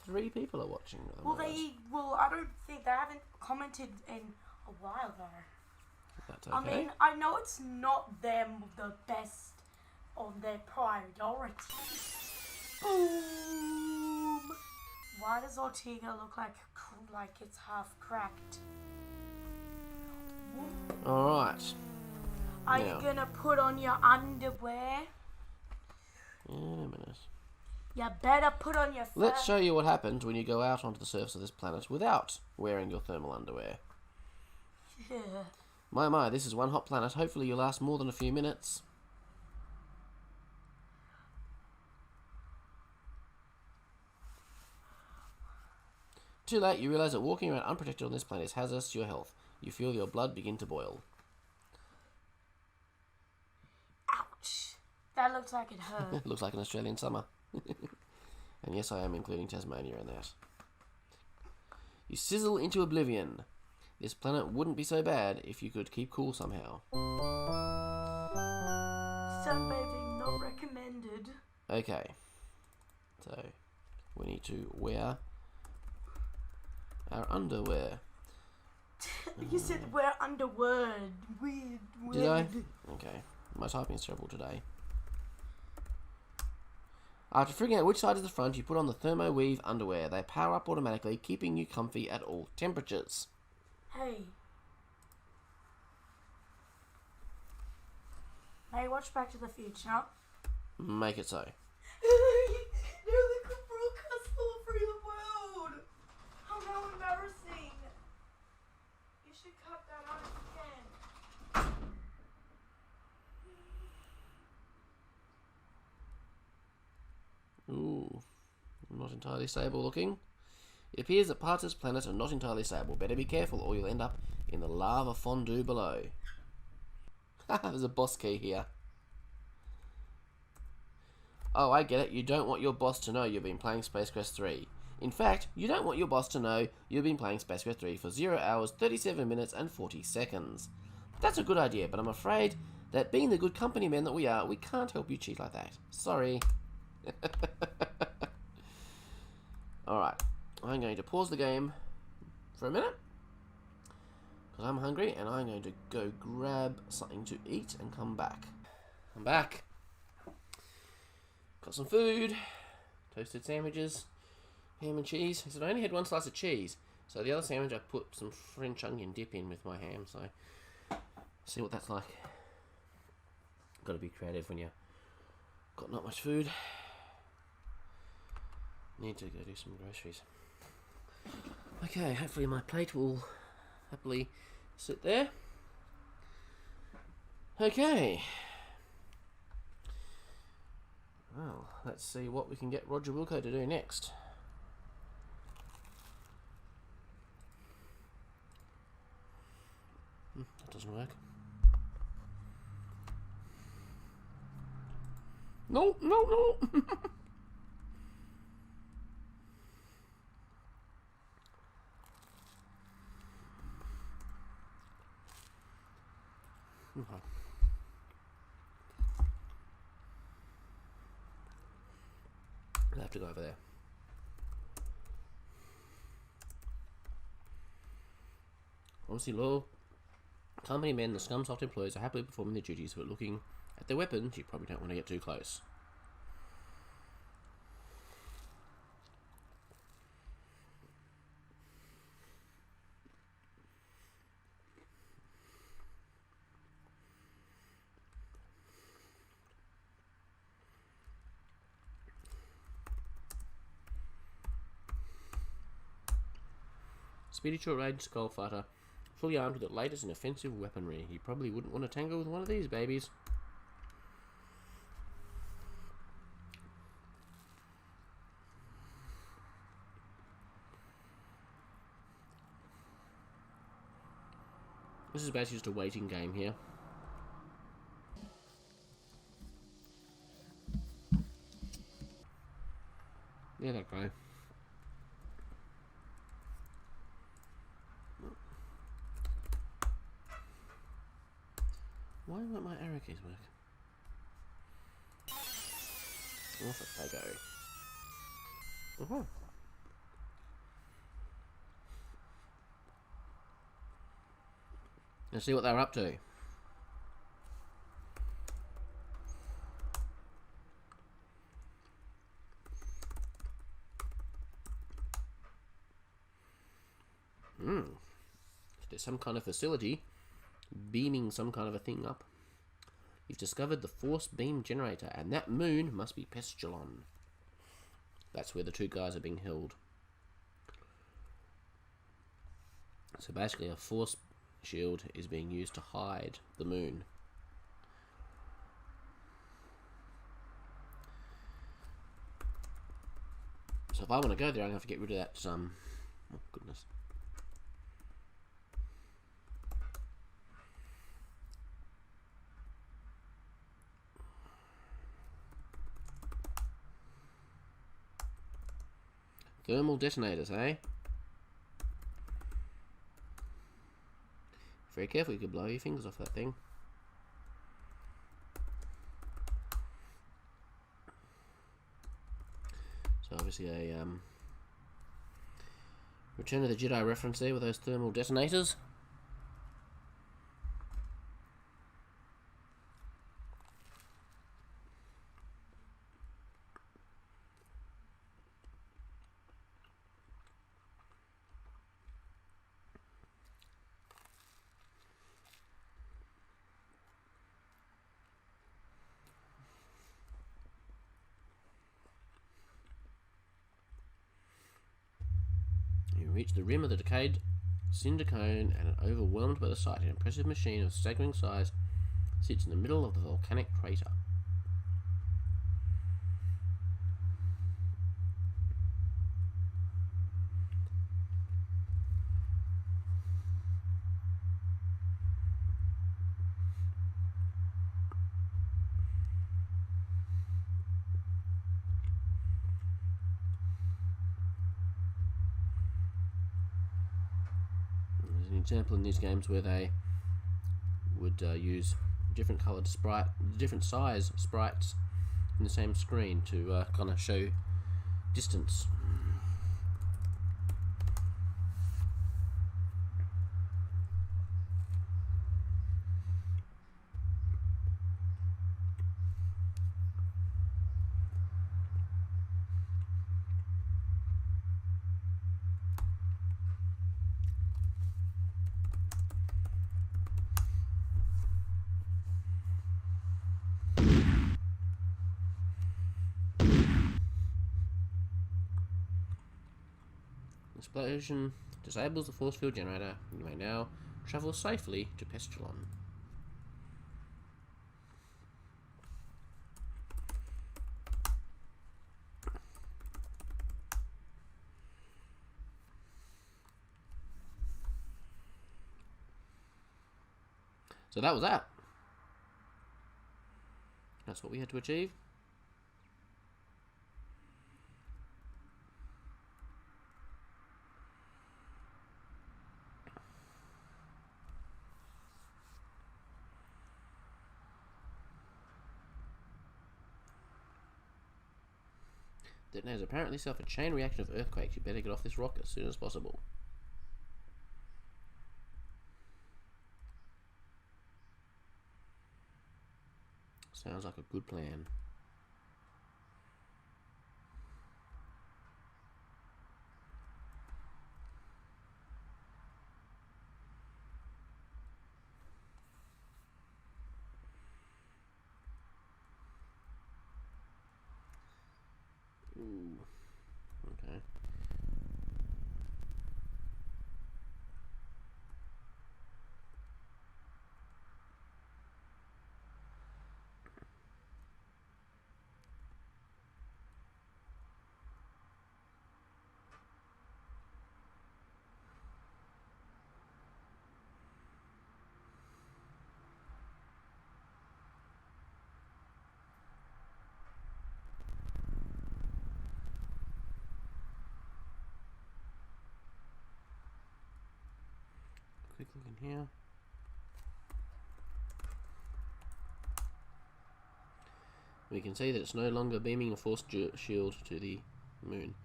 B: 3 people are watching.
C: I don't think they haven't commented in a while though.
B: That's okay.
C: I mean, I know it's not them the best of their priority. Boom! Why does Ortega look like it's half cracked?
B: Alright.
C: Are you gonna put on your underwear?
B: In a minute.
C: You better put on your
B: Let's show you what happens when you go out onto the surface of this planet without wearing your thermal underwear.
C: Yeah.
B: My, this is one hot planet. Hopefully you'll last more than a few minutes. Too late, you realise that walking around unprotected on this planet is hazardous to your health. You feel your blood begin to boil.
C: Ouch. That looks like it hurt.
B: Looks like an Australian summer. And yes, I am including Tasmania in that. You sizzle into oblivion. This planet wouldn't be so bad if you could keep cool somehow.
C: Sunbathing not recommended.
B: Okay. So, we need to wear our underwear.
C: You said wear underwear. Weird.
B: Did I? Okay. My typing is terrible today. After figuring out which side is the front, you put on the thermo-weave underwear. They power up automatically, keeping you comfy at all temperatures.
C: Hey. May I watch Back to the Future?
B: Make it so.
C: They're the broadcast all over the world. Oh, how embarrassing. You should cut that out again.
B: Ooh. Not entirely stable looking. It appears that parts of this planet are not entirely stable. Better be careful or you'll end up in the lava fondue below. There's a boss key here. Oh, I get it. You don't want your boss to know you've been playing Space Quest 3. In fact, you don't want your boss to know you've been playing Space Quest 3 for 0 hours, 37 minutes and 40 seconds. That's a good idea, but I'm afraid that being the good company men that we are, we can't help you cheat like that. Sorry. Alright. I'm going to pause the game for a minute because I'm hungry and I'm going to go grab something to eat and come back. I'm back. Got some food, toasted sandwiches, ham and cheese. So I only had one slice of cheese, so the other sandwich I put some French onion dip in with my ham, so see what that's like. Got to be creative when you got not much food. Need to go do some groceries. Okay, hopefully my plate will happily sit there. Okay. Well, let's see what we can get Roger Wilco to do next. That doesn't work. No, no, no! Okay. I'll have to go over there. Honestly, Lo, Company men, the Scummsoft employees, are happily performing their duties, but looking at their weapons, you probably don't want to get too close. Speedy short-range skullfighter, fully armed with the latest in offensive weaponry. You probably wouldn't want to tangle with one of these babies. This is basically just a waiting game here. There they go. Why won't my arrow keys work? Off they go. Uh-huh. Let's see what they're up to. There's some kind of facility beaming some kind of a thing up. You've discovered the force beam generator, and that moon must be Pestulon. That's where the two guys are being held. So basically a force shield is being used to hide the moon. So if I want to go there, I'm going to have to get rid of that, oh goodness. Thermal detonators, eh? Very careful, you could blow your fingers off that thing. So obviously a Return of the Jedi reference there with those thermal detonators. Reach the rim of the decayed cinder cone and are overwhelmed by the sight. An impressive machine of staggering size sits in the middle of the volcanic crater. Example in these games where they would use different coloured different size sprites in the same screen to kind of show distance. Explosion disables the force field generator. You may now travel safely to Pestulon. So that was that. That's what we had to achieve. Detonators apparently suffer a chain reaction of earthquakes. You better get off this rock as soon as possible. Sounds like a good plan. Ooh. Okay. Quick look in here. We can see that it's no longer beaming a force shield to the moon.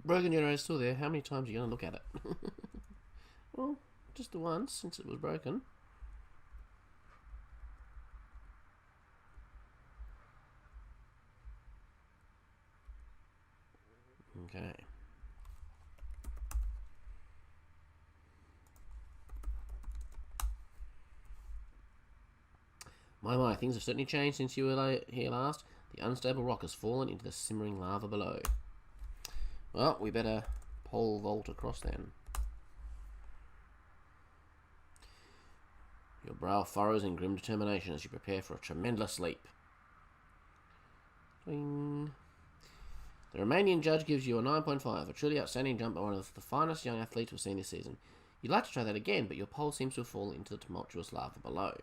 B: Broken generator is still there. How many times are you going to look at it? Well, just the once since it was broken. Okay. My, things have certainly changed since you were here last. The unstable rock has fallen into the simmering lava below. Well, we better pole vault across then. Your brow furrows in grim determination as you prepare for a tremendous leap. Swing. The Romanian judge gives you a 9.5, a truly outstanding jump by one of the finest young athletes we've seen this season. You'd like to try that again, but your pole seems to have fallen into the tumultuous lava below.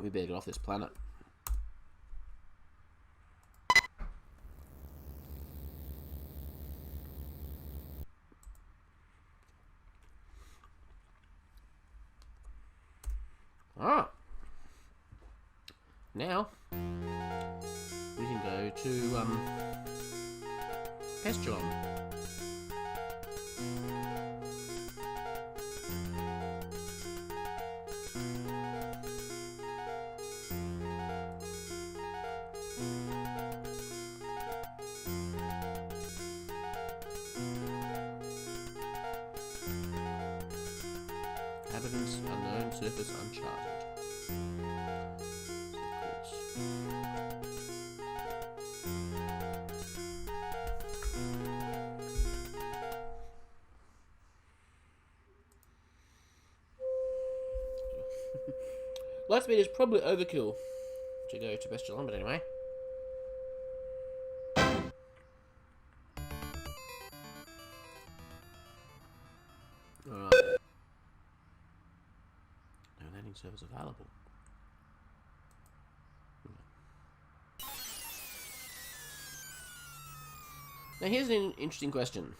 B: We better get off this planet. Alright. Now, we can go to Pestulon. Inhabitants unknown, surface uncharted. Of course. Light speed is probably overkill to go to Pestulon, but anyway. Alright. No landing service available. Now here's an interesting question.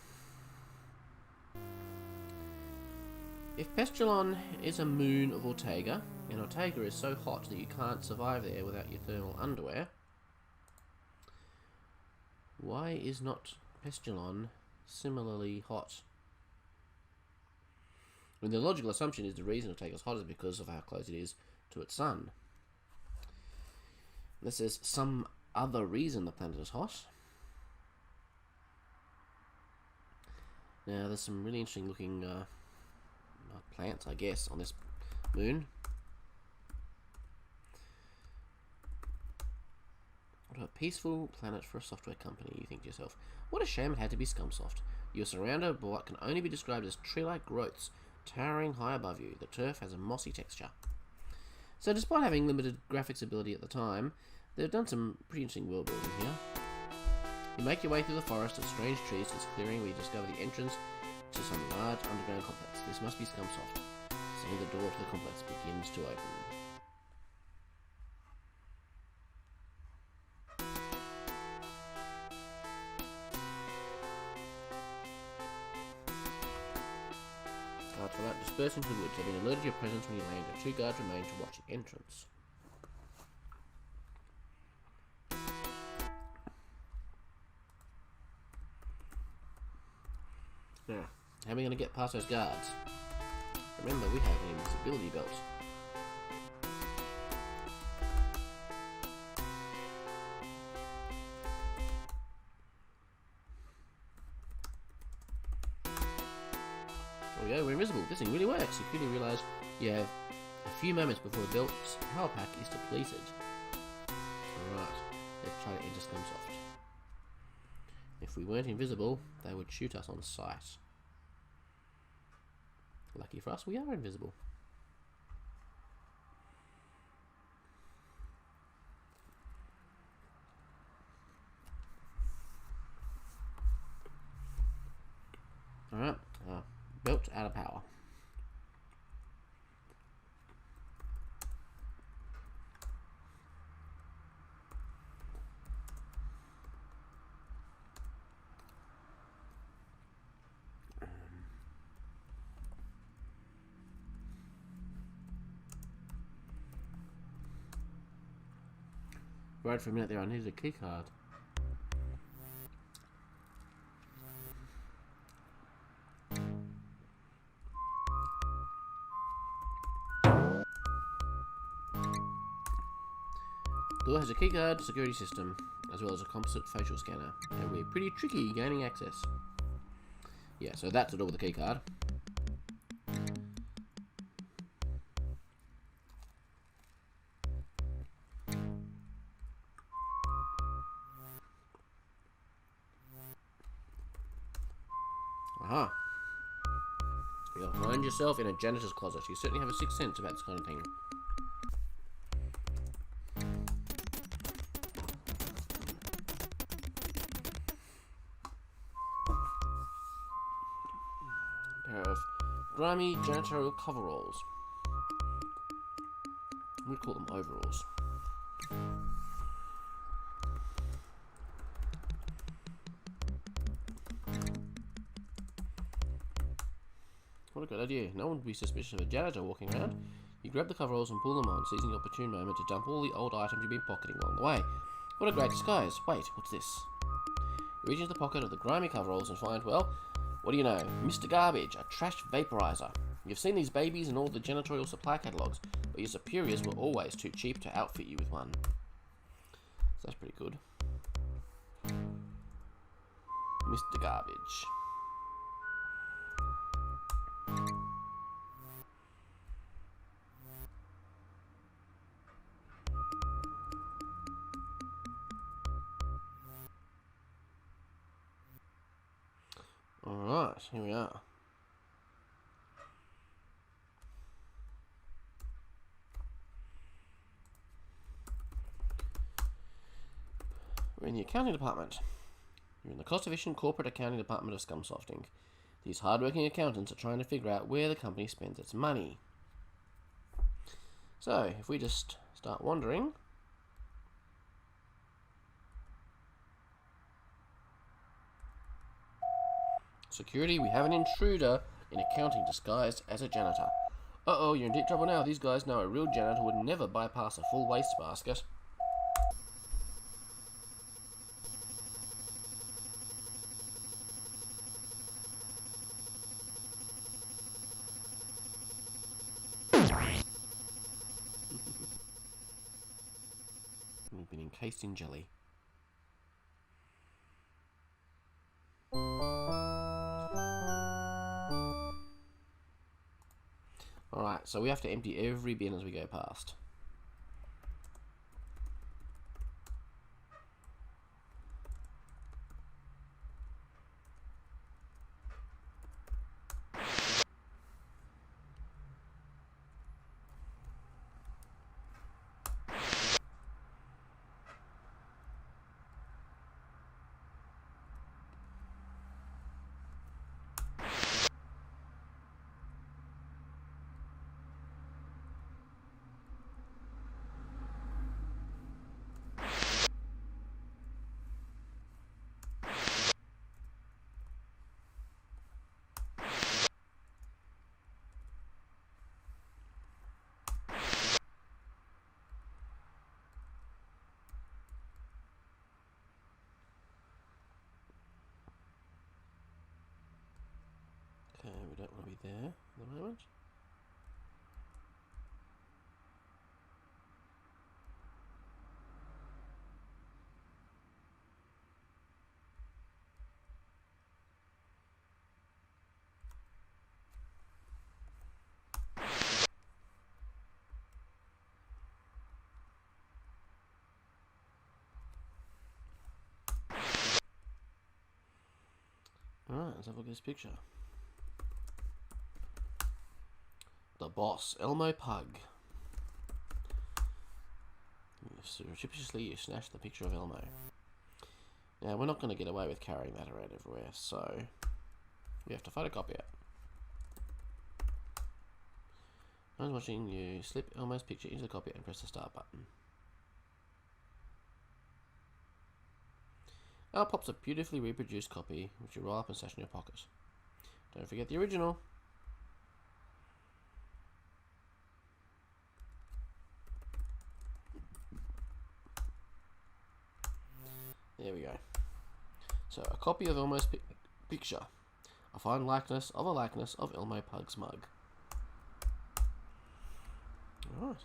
B: If Pestulon is a moon of Ortega, and Ortega is so hot that you can't survive there without your thermal underwear, why is not Pestulon similarly hot? I mean, the logical assumption is the reason Ortega is hot is because of how close it is to its sun. Unless there's some other reason the planet is hot. Now, there's some really interesting looking plants, I guess, on this moon. What a peaceful planet for a software company, you think to yourself. What a shame it had to be Scummsoft. You're surrounded by what can only be described as tree-like growths towering high above you. The turf has a mossy texture. So despite having limited graphics ability at the time, they've done some pretty interesting world building here. You make your way through the forest of strange trees to this clearing where you discover the entrance to some large underground complex. This must be Scummsoft. Suddenly the door to the complex begins to open. After that, disperse into the woods. They've been alerted to your presence when you land, and 2 guards remain to watch the entrance. Now, how are we going to get past those guards? Remember, we have an invisibility belt. There we go, we're invisible. This thing really works. You quickly realise you have a few moments before the belt's power pack is depleted. Alright, let's try to enter Scummsoft. If we weren't invisible, they would shoot us on sight. Lucky for us, we are invisible. Alright, belt out of power. Right for a minute there, I needed a key card. Door has a keycard security system, as well as a composite facial scanner, and we're pretty tricky gaining access. Yeah, so that's the door with the keycard. Aha! You'll find yourself in a janitor's closet. You certainly have a sixth sense about this kind of thing. A pair of grimy janitorial coveralls. We'd call them overalls. What a good idea. No one would be suspicious of a janitor walking around. You grab the coveralls and pull them on, seizing the opportune moment to dump all the old items you've been pocketing along the way. What a great disguise. Wait, what's this? You reach into the pocket of the grimy coveralls and find, well, what do you know? Mr. Garbage, a trash vaporizer. You've seen these babies in all the janitorial supply catalogues, but your superiors were always too cheap to outfit you with one. So that's pretty good. Mr. Garbage. Alright, here we are. We're in the accounting department. You're in the cost-efficient corporate accounting department of Scummsoft Inc. These hard-working accountants are trying to figure out where the company spends its money. So, if we just start wandering... Security, we have an intruder in accounting disguised as a janitor. Uh-oh, you're in deep trouble now. These guys know a real janitor would never bypass a full waste basket. We've been encased in jelly. Alright, so we have to empty every bin as we go past. there at the moment. Alright, let's have a look at this picture. The boss, Elmo Pug. Surreptitiously, you snatched the picture of Elmo. Now, we're not going to get away with carrying that around everywhere, so we have to photocopy it. I was watching you slip Elmo's picture into the copier and press the start button. Out pops a beautifully reproduced copy, which you roll up and stash in your pocket. Don't forget the original. There we go. So, a copy of Elmo's picture. A fine likeness of Elmo Pug's mug. Alright.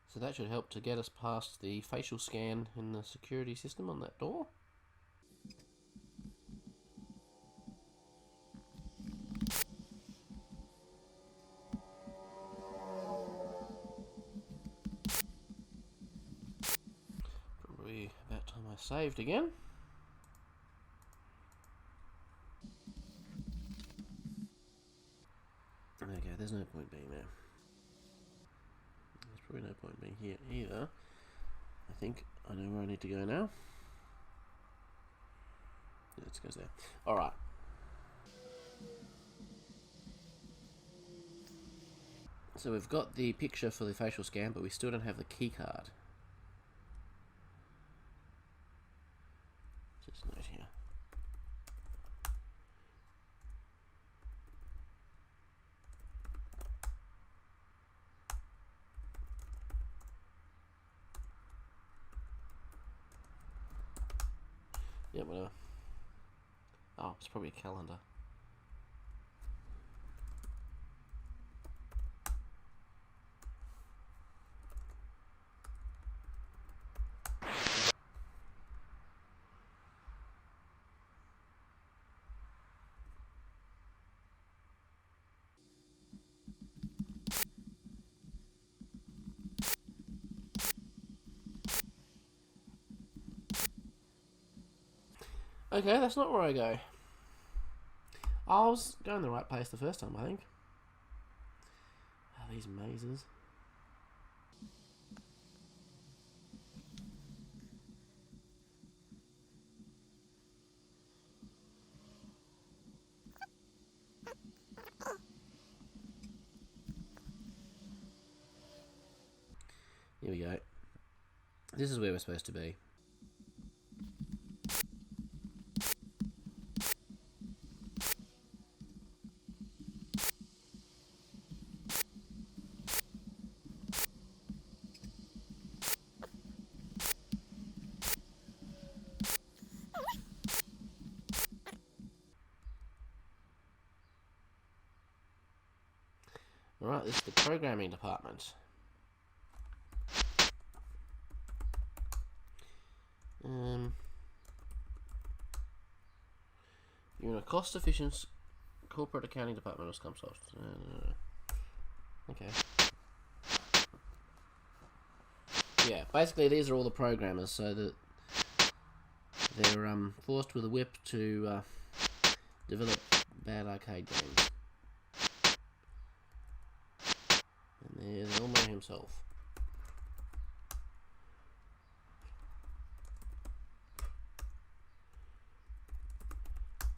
B: So that should help to get us past the facial scan in the security system on that door. Probably about time I saved again. Okay, there's no point being there. There's probably no point being here either. I think I know where I need to go now. Let's go there. Alright. So we've got the picture for the facial scan, but we still don't have the key card. Just note here. Yeah, whatever. Oh, it's probably a calendar. Okay, that's not where I go. I was going the right place the first time, I think. Oh, these mazes. Here we go. This is where we're supposed to be. Alright, this is the programming department. You're in a cost-efficient corporate accounting department of Scummsoft. Okay. Yeah, basically these are all the programmers, so that they're forced with a whip to develop bad arcade games. And there's Elmo himself.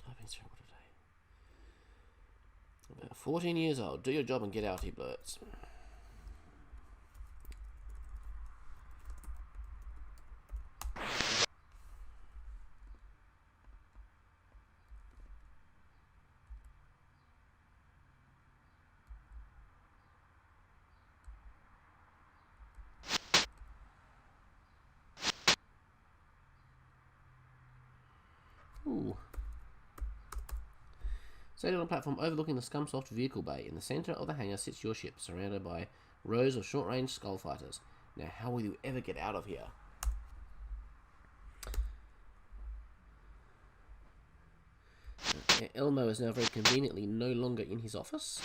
B: Typing's terrible today. About 14 years old. Do your job and get out, he blurts. Ooh. Standing on a platform overlooking the Scummsoft vehicle bay. In the centre of the hangar sits your ship, surrounded by rows of short-range skull fighters. Now, how will you ever get out of here? Elmo is now very conveniently no longer in his office,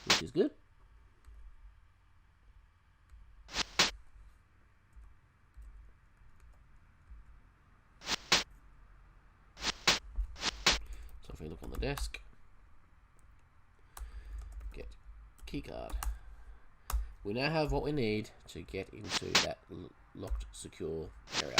B: which is good. So if we look on the desk, get keycard. We now have what we need to get into that locked, secure area.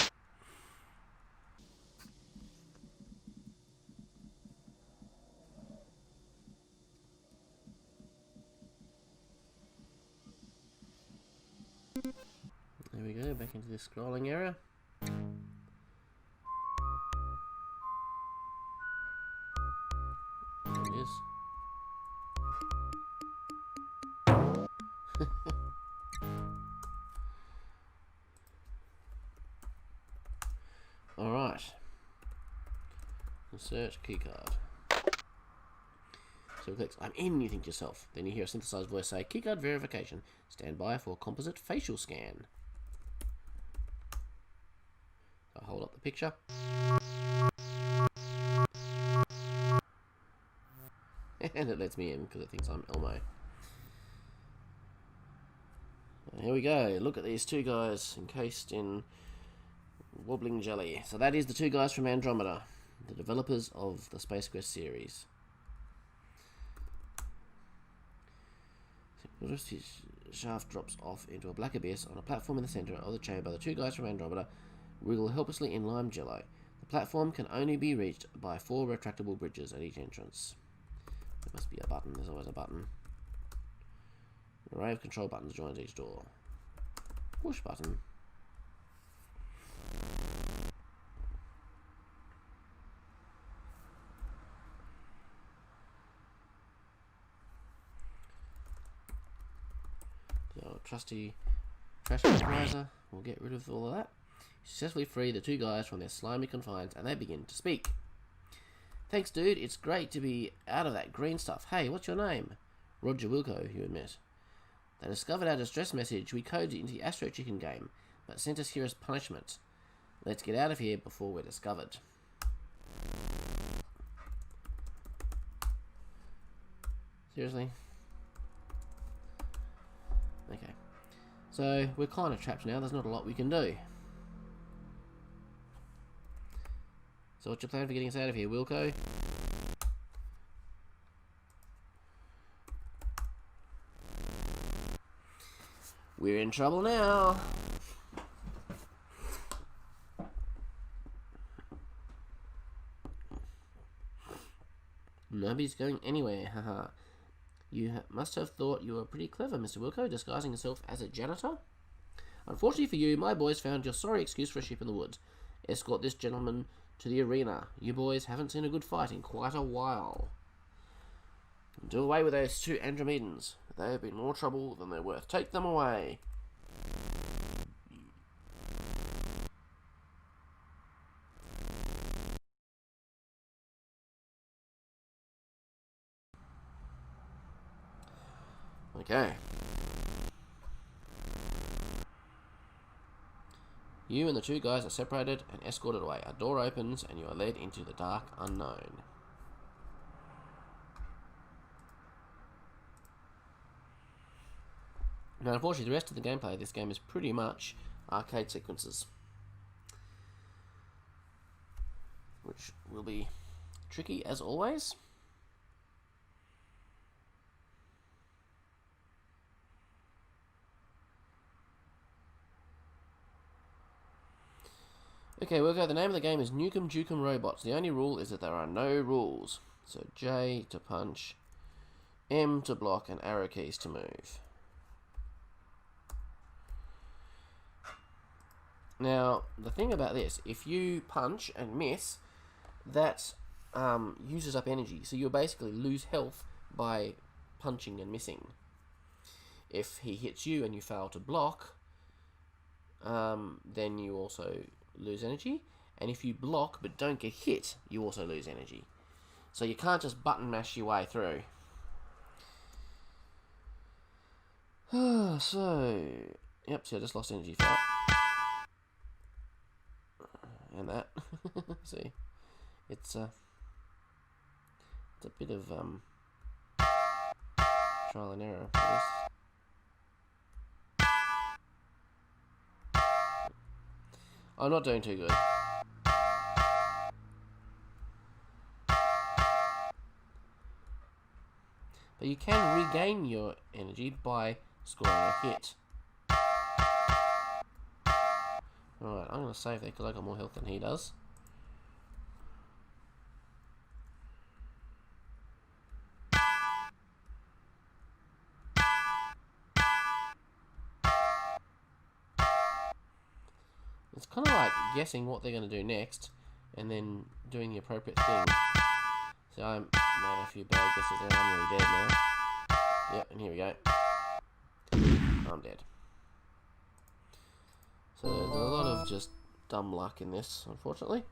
B: There we go, back into this scrolling area. There it is. Alright. Insert keycard. So it clicks, I'm in, you think to yourself. Then you hear a synthesized voice say, keycard verification. Stand by for composite facial scan. I'll hold up the picture. And it lets me in because it thinks I'm Elmo. And here we go. Look at these two guys encased in wobbling jelly. So that is the two guys from Andromeda, the developers of the Space Quest series. Notice his shaft drops off into a black abyss on a platform in the centre of the chamber. The two guys from Andromeda wriggle helplessly in lime jello. The platform can only be reached by 4 retractable bridges at each entrance. There must be a button. There's always a button. An array of control buttons joins each door. Push button. The trusty trash organizer will get rid of all of that. Successfully free the two guys from their slimy confines, and they begin to speak. Thanks, dude. It's great to be out of that green stuff. Hey, what's your name? Roger Wilco, you admit. They discovered our distress message. We coded it into the Astro Chicken game, but sent us here as punishment. Let's get out of here before we're discovered. Seriously? Okay. So, we're kind of trapped now. There's not a lot we can do. So what's your plan for getting us out of here, Wilco? We're in trouble now. Nobody's going anywhere, haha. You must have thought you were pretty clever, Mr. Wilco, disguising yourself as a janitor. Unfortunately for you, my boys found your sorry excuse for a ship in the woods. Escort this gentleman to the arena. You boys haven't seen a good fight in quite a while. Do away with those two Andromedans. They have been more trouble than they're worth. Take them away. Okay. You and the two guys are separated and escorted away. A door opens and you are led into the dark unknown. Now, unfortunately, the rest of the gameplay of this game is pretty much arcade sequences, which will be tricky as always. Okay, we'll go. The name of the game is Nukem Jukem Robots. The only rule is that there are no rules. So J to punch, M to block, and arrow keys to move. Now, the thing about this, if you punch and miss, that uses up energy. So you'll basically lose health by punching and missing. If he hits you and you fail to block, then you also lose energy. And if you block but don't get hit, you also lose energy. So you can't just button mash your way through. So, yep, see I just lost energy for that. And that. See, it's a bit of trial and error for this. I'm not doing too good. But you can regain your energy by scoring a hit. Alright, I'm going to save there because I got more health than he does. It's kind of like guessing what they're going to do next and then doing the appropriate thing. So I made a few bad guesses there. I'm really dead now. Yep, and here we go. I'm dead. So there's a lot of just dumb luck in this, unfortunately.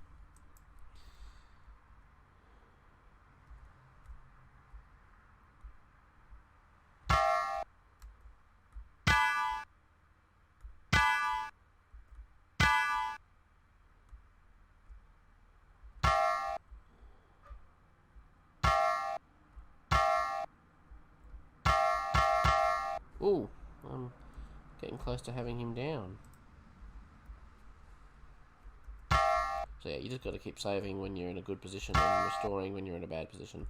B: Ooh, I'm getting close to having him down. So yeah, you just got to keep saving when you're in a good position and restoring when you're in a bad position.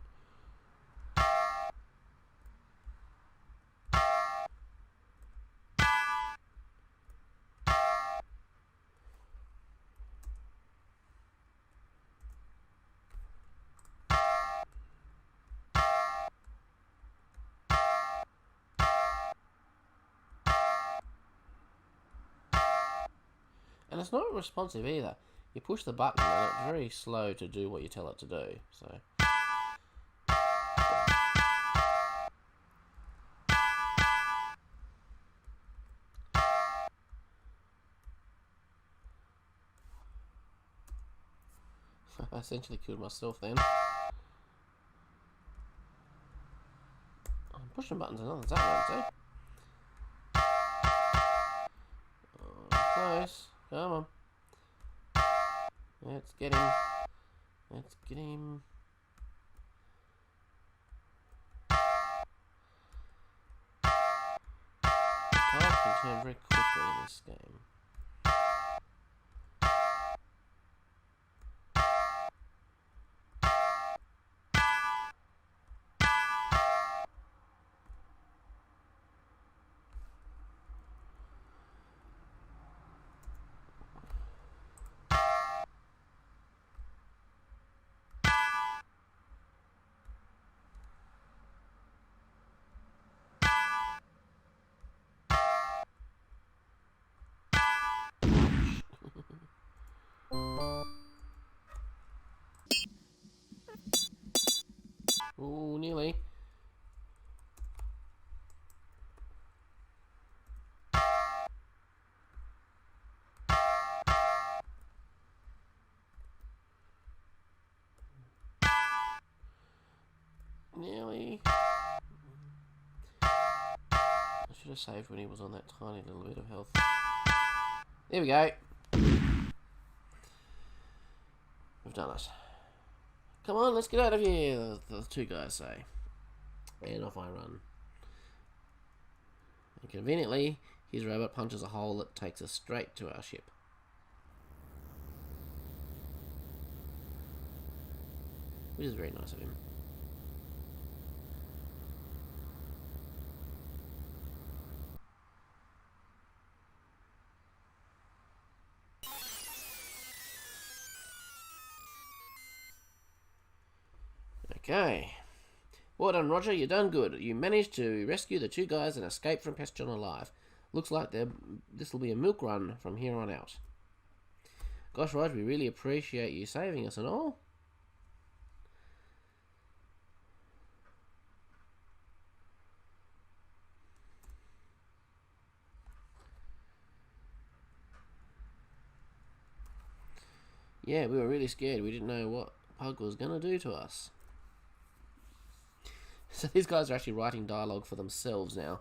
B: And it's not responsive either. You push the button and it's very slow to do what you tell it to do. So I essentially killed myself then. I'm pushing buttons and nothing's happening, see? Oh, close. Come on. Let's get him. Let's get him. Time can turn very quickly in this game. Ooh, nearly. Nearly. I should have saved when he was on that tiny little bit of health. There we go. We've done it. Come on, let's get out of here, the two guys say. And off I run. And conveniently, his robot punches a hole that takes us straight to our ship. Which is very nice of him. Okay. Well done, Roger. You done good. You managed to rescue the two guys and escape from Pestulon alive. Looks like this will be a milk run from here on out. Gosh, Roger, we really appreciate you saving us and all. Yeah, we were really scared. We didn't know what Pug was going to do to us. So these guys are actually writing dialogue for themselves now.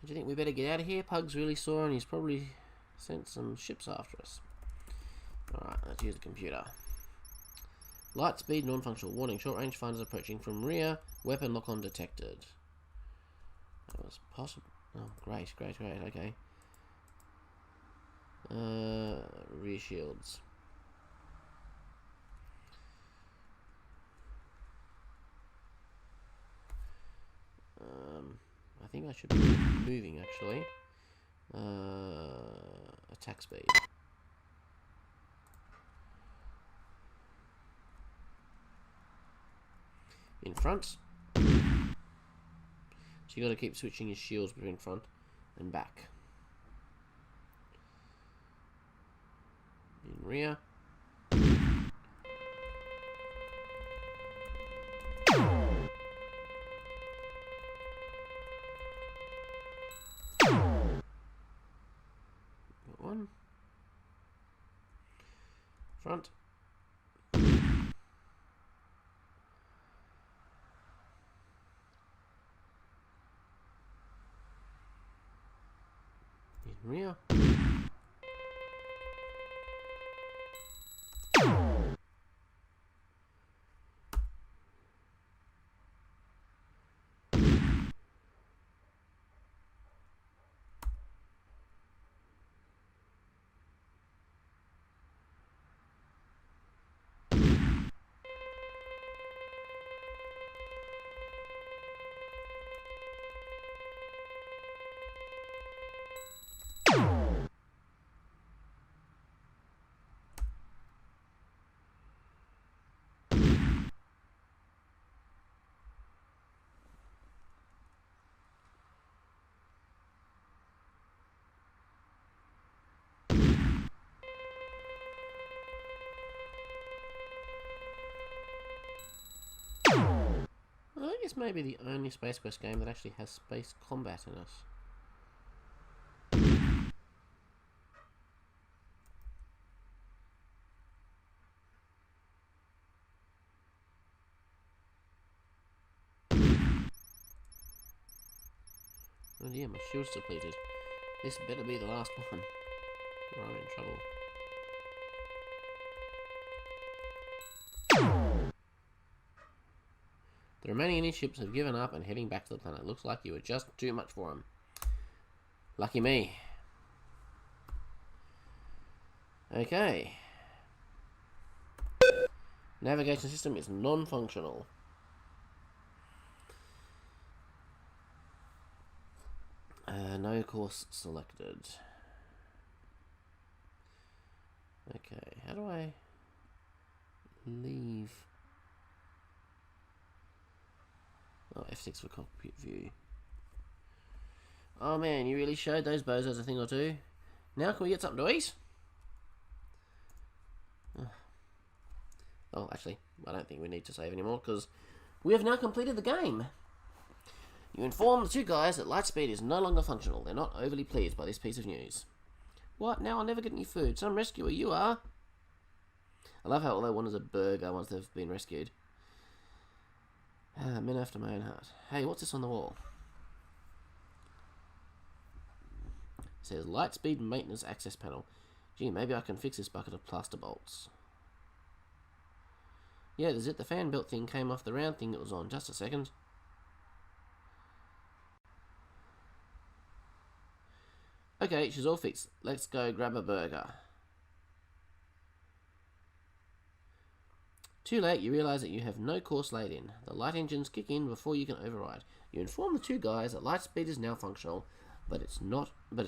B: Do you think we better get out of here? Pug's really sore and he's probably sent some ships after us. Alright, let's use the computer. Light speed, non-functional. Warning, short range finders approaching from rear. Weapon lock-on detected. That was possible. Oh, great, okay. Rear shields. I think I should be moving actually. Attack speed. In front. So you got to keep switching his shields between front and back. In rear. Got one. Front. In rear. I guess maybe the only Space Quest game that actually has space combat in it. Oh dear, my shield's depleted. This better be the last one, or I'm in trouble. The remaining Indie ships have given up and heading back to the planet. Looks like you were just too much for them. Lucky me. Okay. Navigation system is non-functional. No course selected. Okay, how do I leave? Oh, F6 for cockpit view. Oh man, you really showed those bozos a thing or two. Now can we get something to eat? Oh, actually, I don't think we need to save anymore because we have now completed the game. You inform the two guys that Lightspeed is no longer functional. They're not overly pleased by this piece of news. What? Now I'll never get any food. Some rescuer you are. I love how all they want is a burger once they've been rescued. Men after my own heart. Hey, what's this on the wall? It says Lightspeed Maintenance Access Panel. Gee, maybe I can fix this bucket of plaster bolts. Yeah, the zip the fan belt thing came off the round thing that was on. Just a second. Okay, she's all fixed. Let's go grab a burger. Too late, you realise that you have no course laid in. The light engines kick in before you can override. You inform the two guys that Lightspeed is now functional, but it's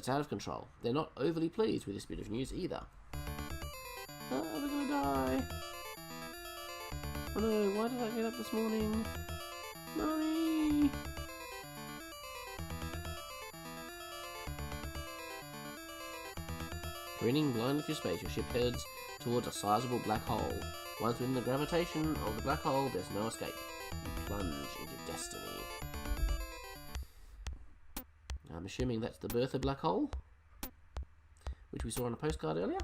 B: out of control. They're not overly pleased with this bit of news either. Oh, we're gonna die. Oh no, why did I get up this morning? Mommy! Grinning, blind with your space, your ship heads towards a sizable black hole. Once within the gravitation of the black hole, there's no escape. You plunge into destiny. I'm assuming that's the birth of black hole, which we saw on a postcard earlier.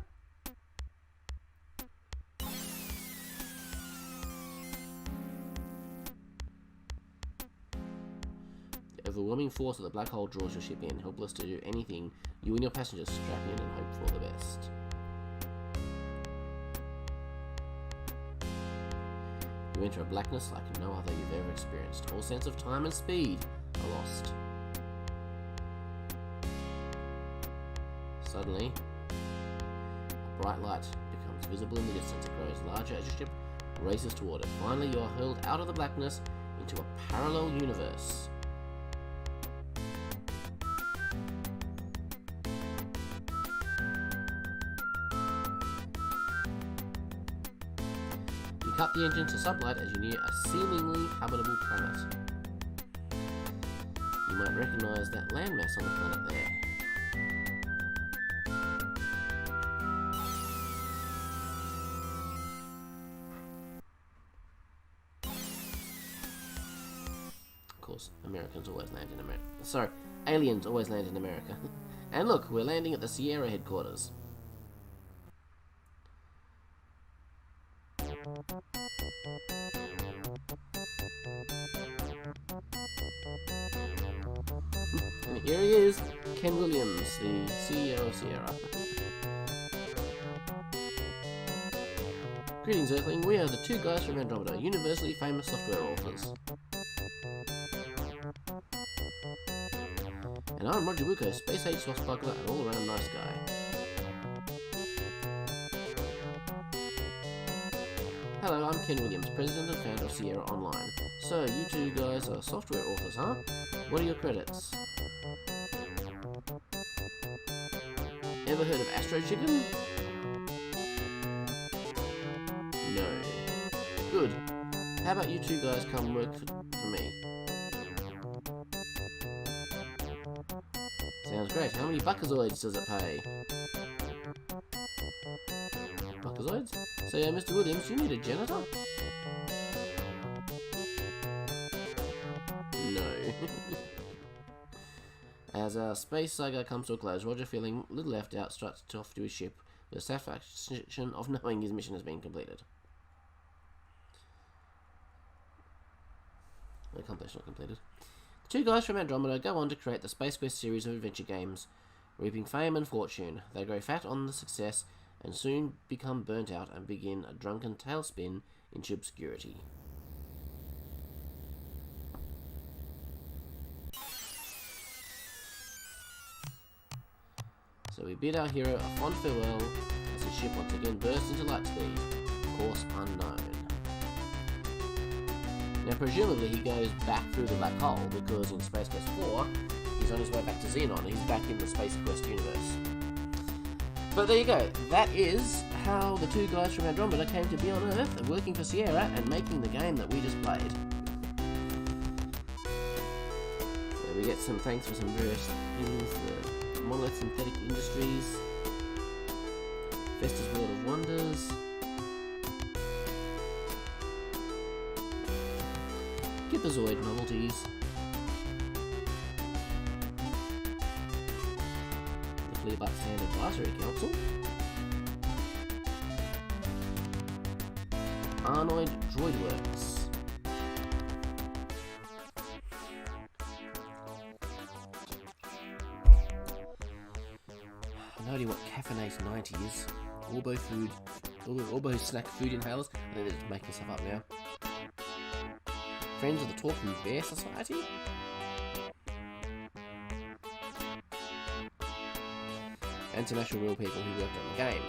B: The overwhelming force of the black hole draws your ship in, helpless to do anything. You and your passengers strap in and hope for the best. You enter a blackness like no other you've ever experienced. All sense of time and speed are lost. Suddenly, a bright light becomes visible in the distance. It grows larger as your ship races toward it. Finally, you are hurled out of the blackness into a parallel universe. You cut the engine to sublight as you near a seemingly habitable planet. You might recognise that landmass on the planet there. Of course, Americans always land in America. Sorry, aliens always land in America. And look, we're landing at the Sierra headquarters. And here he is, Ken Williams, the CEO of Sierra. Greetings, Earthling. We are the two guys from Andromeda, universally famous software authors. And I'm Roger Wilco, space-age swashbuckler and all-around nice guy. Hello, I'm Ken Williams, president and founder of Sierra Online. So, you two guys are software authors, huh? What are your credits? Ever heard of Astro Chicken? No. Good. How about you two guys come work for me? Sounds great. How many buckazoids does it pay? Buckazoids? So, Mr. Williams, you need a janitor? No. As our space saga comes to a close, Roger, feeling a little left out, struts off to his ship with the satisfaction of knowing his mission has been completed. Accomplished, not completed. The two guys from Andromeda go on to create the Space Quest series of adventure games, reaping fame and fortune. They grow fat on the success and soon become burnt out and begin a drunken tailspin into obscurity. So we bid our hero a fond farewell as his ship once again bursts into light speed, course unknown. Now presumably he goes back through the black hole because in Space Quest 4 he's on his way back to Xenon, he's back in the Space Quest universe. But there you go, that is how the two guys from Andromeda came to be on Earth, working for Sierra and making the game that we just played. So we get some thanks for some various things, the Monolith Synthetic Industries, Vesta's World of Wonders, Gipazoid Novelties, Fleabot Sand Advisory Council, Arnoid Droidworks, no idea what Caffeinate 90 is, Orbo Snack Food Inhalers, I think they're just making stuff up now, Friends of the Talking Bear Society, and some actual real people who worked on the game.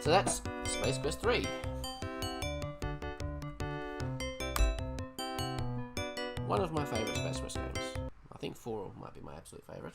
B: So that's Space Quest 3. One of my favourite Space Quest games. I think 4 might be my absolute favourite.